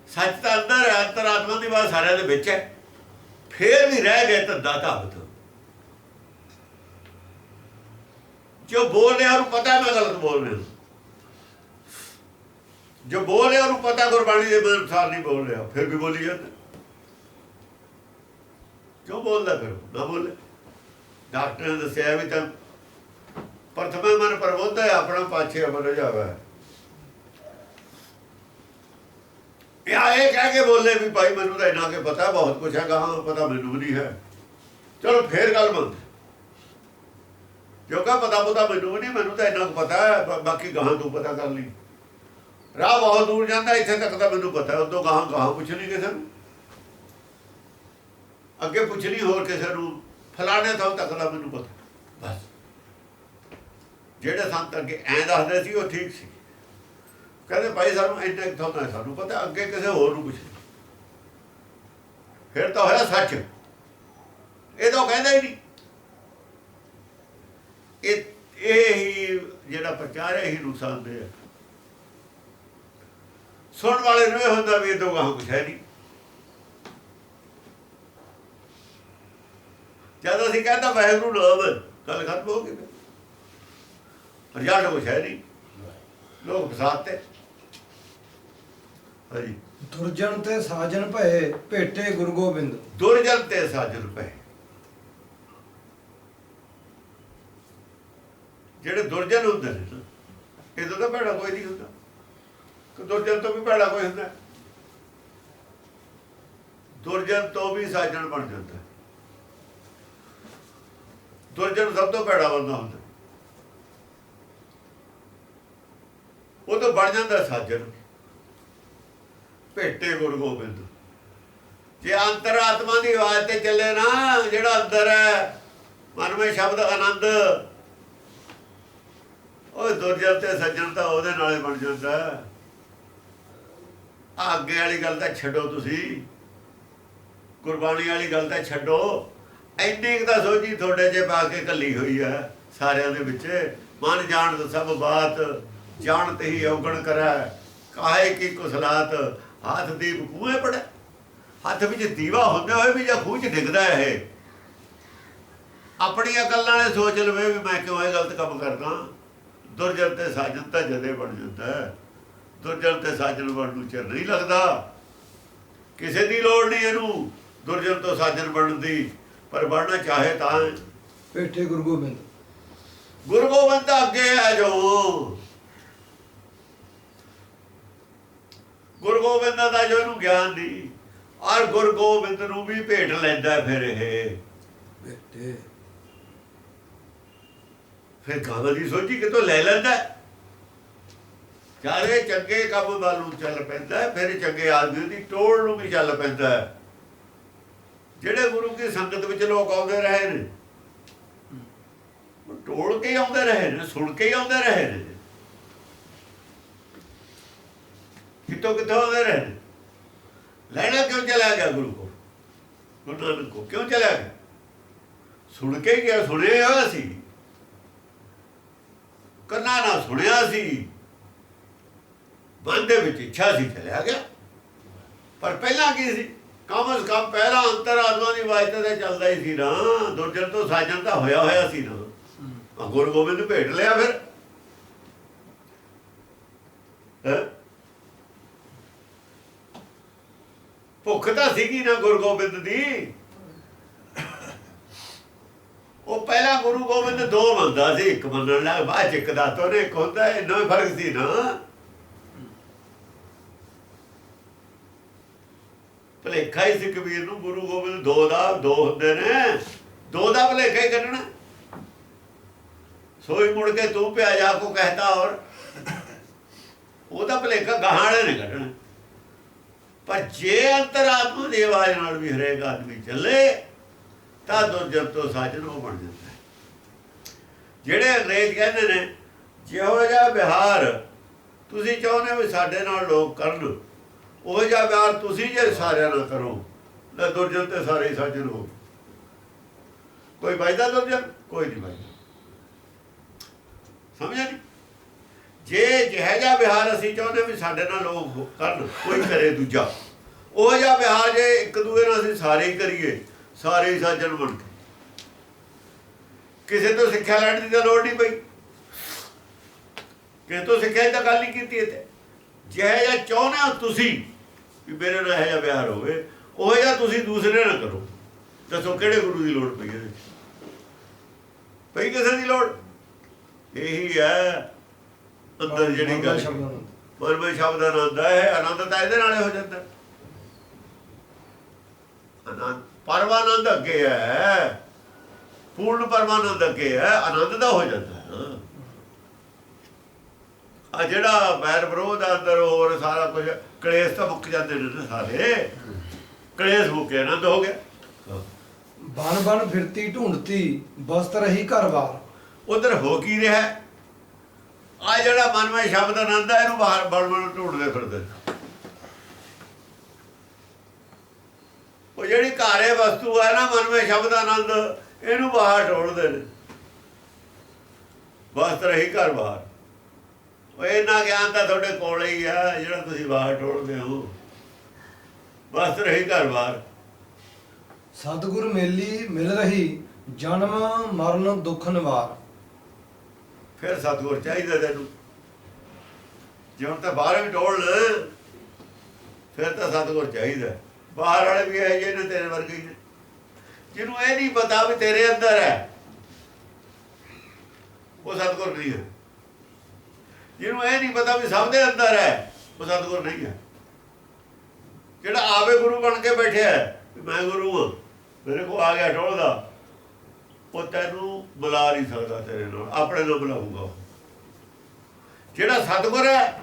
ਸੱਚ ਤਾਂ ਅੰਦਰ ਹੈ, ਅੰਤਰਾਤਮਾ ਦੀ ਬਾਤ ਸਾਰਿਆਂ ਦੇ ਵਿੱਚ ਹੈ। ਫੇਰ ਵੀ ਰਹਿ ਗਏ ਧੰਦਾ ਧਾਵਤ। ਜੋ ਬੋਲ ਰਿਹਾ ਉਹਨੂੰ ਪਤਾ ਮੈਂ ਗਲਤ ਬੋਲ ਰਿਹਾ, ਜੋ ਬੋਲ ਰਿਹਾ ਉਹਨੂੰ ਪਤਾ ਗੁਰਬਾਣੀ ਦੇ ਅਨੁਸਾਰ ਨਹੀਂ ਬੋਲ ਰਿਹਾ, ਫਿਰ ਵੀ ਬੋਲੀ ਜਾਂਦਾ। ਜੋ ਬੋਲਦਾ ਕਰੋ, ਨਾ ਬੋਲੇ। ਡਾਕਟਰ ਨੇ ਦੱਸਿਆ ਵੀ ਤਾਂ ਪ੍ਰਥਮੇ ਮਨ ਪ੍ਰਬੋਧ ਹੈ, ਆਪਣਾ ਪਾਛੇ ਅਮਰ ਜਾਵੇ। ਇਹ ਕਹਿ ਕੇ ਬੋਲੇ ਵੀ ਭਾਈ ਮੈਨੂੰ ਤਾਂ ਇੰਨਾ ਕਿ ਪਤਾ, ਬਹੁਤ ਕੁਛ ਹੈ, ਗਾਹਾਂ ਪਤਾ ਮੈਨੂੰ ਨਹੀਂ ਹੈ। ਚਲੋ ਫੇਰ ਗੱਲ ਬੰਦ, ਕਿਉਂਕਿ ਪਤਾ ਮੈਨੂੰ ਨਹੀਂ, ਮੈਨੂੰ ਤਾਂ ਇੰਨਾ ਕੁ ਪਤਾ ਹੈ, ਬਾਕੀ ਗਾਹਾਂ ਤੂੰ ਪਤਾ ਕਰ ਲਈ। ਰਾਹ ਬਹੁਤ ਦੂਰ ਜਾਂਦਾ, ਇੱਥੇ ਤੱਕ ਤਾਂ ਮੈਨੂੰ ਪਤਾ, ਉਦੋਂ ਗਾਹਾਂ ਪੁੱਛ ਲਈ ਕਿਸੇ ਨੂੰ, ਅੱਗੇ ਪੁੱਛ ਲਈ ਹੋਰ ਕਿਸੇ ਨੂੰ, ਫਲਾਣੇ ਥਾਂ ਤੱਕ ਦਾ ਮੈਨੂੰ ਪਤਾ। ਬਸ ਜਿਹੜੇ ਸੰਤ ਅੱਗੇ ਐਂ ਦੱਸਦੇ ਸੀ ਉਹ ਠੀਕ ਸੀ। ਕਹਿੰਦੇ ਭਾਈ ਸਾਨੂੰ ਇੰਨਾ ਥਾਂ ਦਾ ਸਾਨੂੰ ਪਤਾ, ਅੱਗੇ ਕਿਸੇ ਹੋਰ ਨੂੰ ਪੁੱਛ ਲਈ, ਫਿਰ ਤਾਂ ਹੋਇਆ ਸੱਚ। ਇਹ ਤਾਂ ਕਹਿੰਦਾ ਹੀ ਨਹੀਂ। ਇਹ ਹੀ ਜਿਹੜਾ ਪ੍ਰਚਾਰ ਹੈ, ਇਹੀ ਨੁਕਸਾਨਦੇਹ ਹੈ। ਸੁਣਨ ਵਾਲੇ ਨੂੰ ਇਹ ਹੁੰਦਾ ਵੀ ਇਹ ਤੋਂ ਗਾਹਾਂ ਕੁਛ ਹੈ ਨਹੀਂ। ਜਦ ਅਸੀਂ ਕਹਿੰਦਾ ਵਾਹਿਗੁਰੂ ਨਾਮ, ਗੱਲ ਖਤਮ ਹੋ ਗਈ। ਰਿਜ਼ਲਟ ਕੁਛ ਹੈ ਨਹੀਂ, ਲੋਕ ਫਸਾਦ ਤੇ। ਹਾਂਜੀ ਦੁਰਜਨ ਤੇ ਸਾਜਨ ਭਏ ਭੇਟੇ ਗੁਰੂ ਗੋਬਿੰਦ। ਦੁਰਜਨ ਤੇ ਸਾਜਨ ਪਏ, ਜਿਹੜੇ ਦੁਰਜਨ ਹੁੰਦੇ ਨੇ ਨਾ, ਇਹਦਾ ਤਾਂ ਭੈੜਾ ਕੋਈ ਨਹੀਂ ਹੁੰਦਾ, ਕਿ ਦੁਰਜਨ ਤੋਂ ਵੀ ਭੈੜਾ ਕੋਈ ਹੁੰਦਾ? ਦੁਰਜਨ ਤੋਂ ਵੀ ਸਾਜਣ ਬਣ ਜਾਂਦਾ। ਦੁਰਜਨ ਸਭ ਤੋਂ ਭੈੜਾ ਬੰਦਾ ਹੁੰਦਾ, ਉਹ ਤਾਂ ਬਣ ਜਾਂਦਾ ਸਾਜਣ। ਭੇਟੇ ਗੁਰੂ ਗੋਬਿੰਦ, ਜੇ ਅੰਤਰਾਤਮਾ ਦੀ ਆਵਾਜ਼ ਤੇ ਚੱਲੇ ਨਾ, ਜਿਹੜਾ ਅੰਦਰ ਹੈ ਮਨ ਵਿੱਚ ਸ਼ਬਦ ਆਨੰਦ, ਉਹ ਦੁਰਜਨ ਤੇ ਸੱਜਣ ਤਾਂ ਉਹਦੇ ਨਾਲੇ ਬਣ ਜਾਂਦਾ। ਅੱਗੇ ਵਾਲੀ ਗੱਲ ਤਾਂ ਛੱਡੋ, ਤੁਸੀਂ ਗੁਰਬਾਣੀ ਵਾਲੀ ਗੱਲ ਤਾਂ ਛੱਡੋ, ਇੰਨੀ ਕੁ ਤਾਂ ਸੋਝੀ ਤੁਹਾਡੇ ਜੇ ਪਾ ਕੇ ਕੱਲੀ ਹੋਈ ਹੈ ਸਾਰਿਆਂ ਦੇ ਵਿੱਚ। ਮਨ ਜਾਣਤ ਸਭ ਬਾਤ, ਜਾਣਤ ਹੀ ਔਗਣ ਕਰੈ, ਕਾਹੇ ਕੀ ਕੁਸਲਾਤ, ਹੱਥ ਦੀਪ ਖੂਹੇ ਪੜੈ। ਹੱਥ ਵਿੱਚ ਦੀਵਾ ਹੁੰਦੇ ਹੋਏ ਵੀ ਜਾਂ ਖੂਹ 'ਚ ਡਿੱਗਦਾ ਇਹ, ਆਪਣੀਆਂ ਗੱਲਾਂ ਨੇ ਸੋਚ ਲਵੇ ਵੀ ਮੈਂ ਕਿਉਂ ਇਹ ਗਲਤ ਕੰਮ ਕਰਦਾ। ਦੁਰਜਨ ਤੇ ਸਾਜਨ ਤਾਂ ਜਦੇ ਬਣ ਜਾਂਦਾ ਹੈ। ਦੁਰਜਨ ਤੇ ਸਾਜਨ ਬਣਨ ਨੂੰ ਚਿਰ ਨਹੀਂ ਲੱਗਦਾ, ਕਿਸੇ ਦੀ ਲੋੜ ਨਹੀਂ ਇਹਨੂੰ ਦੁਰਜਨ ਤੋਂ ਸਾਜਨ ਬਣਨ ਦੀ, ਪਰ ਬਣਨਾ ਚਾਹੇ ਤਾਂ। ਭੇਟੇ ਗੁਰੂ ਗੋਬਿੰਦ, ਗੁਰੂ ਗੋਬਿੰਦ ਤਾਂ ਅੱਗੇ ਹੈ ਜੋ, ਗੁਰੂ ਗੋਬਿੰਦ ਦਾ ਜੋ ਇਹਨੂੰ ਗਿਆਨ ਨਹੀਂ, ਔਰ ਗੁਰੂ ਗੋਬਿੰਦ ਨੂੰ ਵੀ ਭੇਟ ਲੈਂਦਾ ਫਿਰ ਇਹ। ਭੇਟੇ ਫਿਰ ਕਾਹਦੀ ਦੀ ਸੋਚੀ ਕਿਤੋਂ ਲੈ ਲੈਂਦਾ, ਚਾਰੇ ਚੰਗੇ ਕੰਮ ਵੱਲ ਨੂੰ ਚੱਲ ਪੈਂਦਾ, ਫਿਰ ਚੰਗੇ ਆਦਮੀ ਦੀ ਟੋਲ ਨੂੰ ਵੀ ਚੱਲ ਪੈਂਦਾ। ਜਿਹੜੇ ਗੁਰੂ ਕੀ ਸੰਗਤ ਵਿੱਚ ਲੋਕ ਆਉਂਦੇ ਰਹੇ ਨੇ, ਟੋਲ ਕੇ ਆਉਂਦੇ ਰਹੇ ਨੇ, ਸੁਣ ਕੇ ਆਉਂਦੇ ਰਹੇ ਨੇ, ਕਿਤੋਂ ਕਿਤੋਂ ਆਉਂਦੇ ਰਹੇ ਨੇ। ਲੈਣਾ ਕਿਉਂ ਚਲਾ ਗਿਆ ਗੁਰੂ ਕੋ, ਗੁਰੂ ਨਾਨਕ ਕੋ ਕਿਉਂ ਚਲਾ ਗਿਆ? ਸੁਣ ਕੇ ਗਿਆ, ਸੁਣਿਆ ਹੋਇਆ ਸੀ, ਕੰਨਾਂ ਨਾਲ ਸੁਣਿਆ ਸੀ, ਮਨ ਦੇ ਵਿੱਚ ਇੱਛਾ ਸੀ, ਚਲਿਆ ਗਿਆ। ਪਰ ਪਹਿਲਾਂ ਕੀ ਸੀ? ਕਮ ਅਜ਼ ਕਮ ਪਹਿਲਾਂ ਅੰਤਰਾਤਮਾ ਦੀ ਆਵਾਜ਼ ਤੇ ਚੱਲਦਾ ਹੀ ਸੀ ਨਾ, ਦੁਰਜਨ ਤੋਂ ਸਾਜਨ ਤਾਂ ਹੋਇਆ ਸੀ ਨਾ। ਗੁਰੂ ਗੋਬਿੰਦ ਭੇਟ ਲਿਆ ਫਿਰ, ਭੁੱਖ ਤਾਂ ਸੀਗੀ ਨਾ ਗੁਰੂ ਗੋਬਿੰਦ ਦੀ। ਉਹ ਪਹਿਲਾਂ ਗੁਰੂ ਗੋਬਿੰਦ ਦੋ ਮੰਨਦਾ ਸੀ, ਇੱਕ ਮੰਨਣ ਲੱਗ ਬਾਅਦ ਚ ਇੱਕ ਦਾਤੋਂ ਨੇ ਇੱਕ ਹੁੰਦਾ, ਇੰਨਾ ਹੀ ਫਰਕ ਸੀ ਨਾ। ਭੁਲੇਖਾ ਹੀ ਸੀ ਕਬੀਰ ਨੂੰ, ਗੁਰੂ ਗੋਬਿੰਦ ਦੋ ਹੁੰਦੇ ਨੇ, ਦੋ ਦਾ ਭੁਲੇਖਾ ਹੀ ਕੱਢਣਾ। ਸੋਈ ਮੁੜ ਕੇ ਤੂੰ ਪਿਆ ਜਾ ਕੋ ਕਹਿਤਾ, ਔਰ ਉਹਦਾ ਭੁਲੇਖਾ ਗਾਹਾਂ ਵਾਲੇ ਨੇ ਕੱਢਣਾ। ਪਰ ਜੇ ਅੰਤਰਾਤਮਾ ਦੀ ਆਵਾਜ਼ ਨਾਲ ਵੀ ਹਰੇਕ ਆਦਮੀ ਚੱਲੇ ਤਾਂ ਦੁਰਜਨ ਤੋਂ ਸਾਜਨ ਉਹ ਬਣ ਜਾਂਦਾ। ਜਿਹੜੇ ਅੰਗਰੇਜ਼ ਕਹਿੰਦੇ ਨੇ ਜਿਹੋ ਜਿਹਾ ਵਿਹਾਰ ਤੁਸੀਂ ਚਾਹੁੰਦੇ ਵੀ ਸਾਡੇ ਨਾਲ ਲੋਕ ਕਰਨ, ਉਹ ਜਿਹਾ ਵਿਹਾਰ ਤੁਸੀਂ ਜੇ ਸਾਰਿਆਂ ਨਾਲ ਕਰੋ ਤਾਂ ਦੁਰਜਨ ਤੇ ਸਾਰੇ ਹੀ ਸਾਜਨ ਹੋ। ਕੋਈ ਵੱਜਦਾ ਦੁਰਜਨ? ਕੋਈ ਨਹੀਂ ਵੱਜਦਾ। ਸਮਝਿਆ ਨਹੀਂ? ਜੇ ਜਿਹੋ ਜਿਹਾ ਵਿਹਾਰ ਅਸੀਂ ਚਾਹੁੰਦੇ ਵੀ ਸਾਡੇ ਨਾਲ ਲੋਕ ਕਰਨ, ਕੋਈ ਕਰੇ ਦੂਜਾ, ਉਹ ਜਿਹਾ ਵਿਹਾਰ ਜੇ ਇੱਕ ਦੂਏ ਨਾਲ ਅਸੀਂ ਸਾਰੇ ਹੀ ਕਰੀਏ, ਸਾਰੇ ਹੀ ਸਾਜਣ ਬਣ ਕੇ। ਕਿਸੇ ਤੋਂ ਸਿੱਖਿਆ ਲੈਣ ਦੀ ਤਾਂ ਲੋੜ ਨਹੀਂ ਪਈ, ਕਿਸੇ ਤੋਂ ਸਿੱਖਿਆ ਤਾਂ ਗੱਲ ਨਹੀਂ ਕੀਤੀ। ਇੱਥੇ ਜਿਹੋ ਜਿਹਾ ਚਾਹੁੰਦੇ ਹੋ ਤੁਸੀਂ ਵੀ ਮੇਰੇ ਨਾਲ ਇਹੋ ਜਿਹਾ ਵਿਹਾਰ ਹੋਵੇ, ਉਹ ਜਿਹਾ ਤੁਸੀਂ ਦੂਸਰੇ ਨਾਲ ਕਰੋ। ਦੱਸੋ ਕਿਹੜੇ ਗੁਰੂ ਦੀ ਲੋੜ ਪਈ ਇਹਦੇ ਵਿੱਚ? ਪਈ ਕਿਸੇ ਦੀ ਲੋੜ? ਇਹੀ ਹੈ ਅੰਦਰ ਜਿਹੜੀ ਗੱਲ, ਮਨਮਈ ਸ਼ਬਦ ਆਨੰਦ ਹੈ। ਆਨੰਦ ਤਾਂ ਇਹਦੇ ਨਾਲੇ ਹੋ ਜਾਂਦਾ। ਆਨੰਦ ਪਰਮਾਨੰਦ ਅੱਗੇ ਹੈ, ਪੂਰਨ ਪਰਮਾਨੰਦ ਅੱਗੇ ਹੈ, ਆਨੰਦ ਦਾ ਹੋ ਜਾਂਦਾ ਹੈ। ਆ ਜਿਹੜਾ ਵੈਰ ਵਿਰੋਧ ਅੰਦਰ ਹੋਰ ਸਾਰਾ ਕੁਝ ਕਲੇਸ਼ ਤਾਂ ਮੁੱਕ ਜਾਂਦੇ ਨੇ ਸਾਰੇ, ਕਲੇਸ਼ ਮੁੱਕੇ ਆਨੰਦ ਹੋ ਗਿਆ। ਬਨ ਬਨ ਫਿਰਤੀ ਢੂੰਡਤੀ ਬਸਤ ਰਹੀ ਘਰ ਬਾਰ। ਉਧਰ ਹੋ ਕੀ ਰਿਹਾ? ਆ ਜਿਹੜਾ ਮਨਮਈ ਸ਼ਬਦ ਆਨੰਦ ਹੈ, ਇਹਨੂੰ ਬਾਹਰ ਬਣ ਬਣ ਢੂੰਡਦੇ ਫਿਰਦੇ। ਉਹ ਜਿਹੜੀ ਘਾਰੇ ਵਸਤੂ ਹੈ ਨਾ ਮਨਮਈ ਸ਼ਬਦ ਆਨੰਦ, ਇਹਨੂੰ ਬਾਹਰ ਢੋਲਦੇ ਨੇ। ਬਸਤ ਰਹੀ ਘਰ ਬਾਹਰ। ਉਹ ਇੰਨਾ ਗਿਆਨ ਤਾਂ ਤੁਹਾਡੇ ਕੋਲ ਹੀ ਆ ਜਿਹੜਾ ਤੁਸੀਂ ਬਾਹਰ ਢੋਲਦੇ ਹੋ। ਬਸਤ ਰਹੀ ਘਰ ਬਾਹਰ। ਸਤਿਗੁਰ ਮੇਲੀ ਮਿਲ ਰਹੀ ਜਨਮ ਮਰਨ ਦੁੱਖ ਨਿਵਾਰ। ਫਿਰ ਸਤਿਗੁਰ ਚਾਹੀਦਾ ਤੈਨੂੰ। ਜੇ ਹੁਣ ਤਾਂ ਬਾਹਰ ਵੀ ਢੋਲ, ਫਿਰ ਤਾਂ ਸਤਿਗੁਰ ਚਾਹੀਦਾ। ਬਾਹਰ ਵਾਲੇ ਵੀ ਇਹੋ ਜਿਹੇ ਨੇ ਤੇਰੇ ਵਰਗੇ ਹੀ ਨੇ, ਜਿਹਨੂੰ ਇਹ ਨਹੀਂ ਪਤਾ ਵੀ ਤੇਰੇ ਅੰਦਰ ਹੈ, ਉਹ ਸਤਿਗੁਰ ਨਹੀਂ ਹੈ। ਜਿਹਨੂੰ ਇਹ ਨਹੀਂ ਪਤਾ ਵੀ ਸਭ ਦੇ ਅੰਦਰ ਹੈ, ਉਹ ਸਤਿਗੁਰ ਨਹੀਂ ਹੈ। ਜਿਹੜਾ ਆਵੇ ਗੁਰੂ ਬਣ ਕੇ ਬੈਠਿਆ ਵੀ ਮੈਂ ਗੁਰੂ ਹਾਂ, ਮੇਰੇ ਕੋਲ ਆ ਗਿਆ ਢੋਲਦਾ, ਉਹ ਤੈਨੂੰ ਬੁਲਾ ਨਹੀਂ ਸਕਦਾ, ਤੇਰੇ ਨਾਲ ਆਪਣੇ ਨਾਲ ਬੁਲਾਊਗਾ। ਜਿਹੜਾ ਸਤਿਗੁਰ ਹੈ,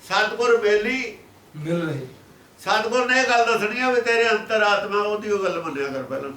ਸਤਿਗੁਰ ਬੇਲੀ ਮਿਲ ਰਹੀ। ਸਤਿਗੁਰ ਨੇ ਇਹ ਗੱਲ ਦੱਸਣੀ ਆ ਵੀ ਤੇਰੇ ਅੰਤਰ ਆਤਮਾ, ਉਹਦੀ ਉਹ ਗੱਲ ਮੰਨਿਆ ਕਰ ਪਹਿਲਾਂ।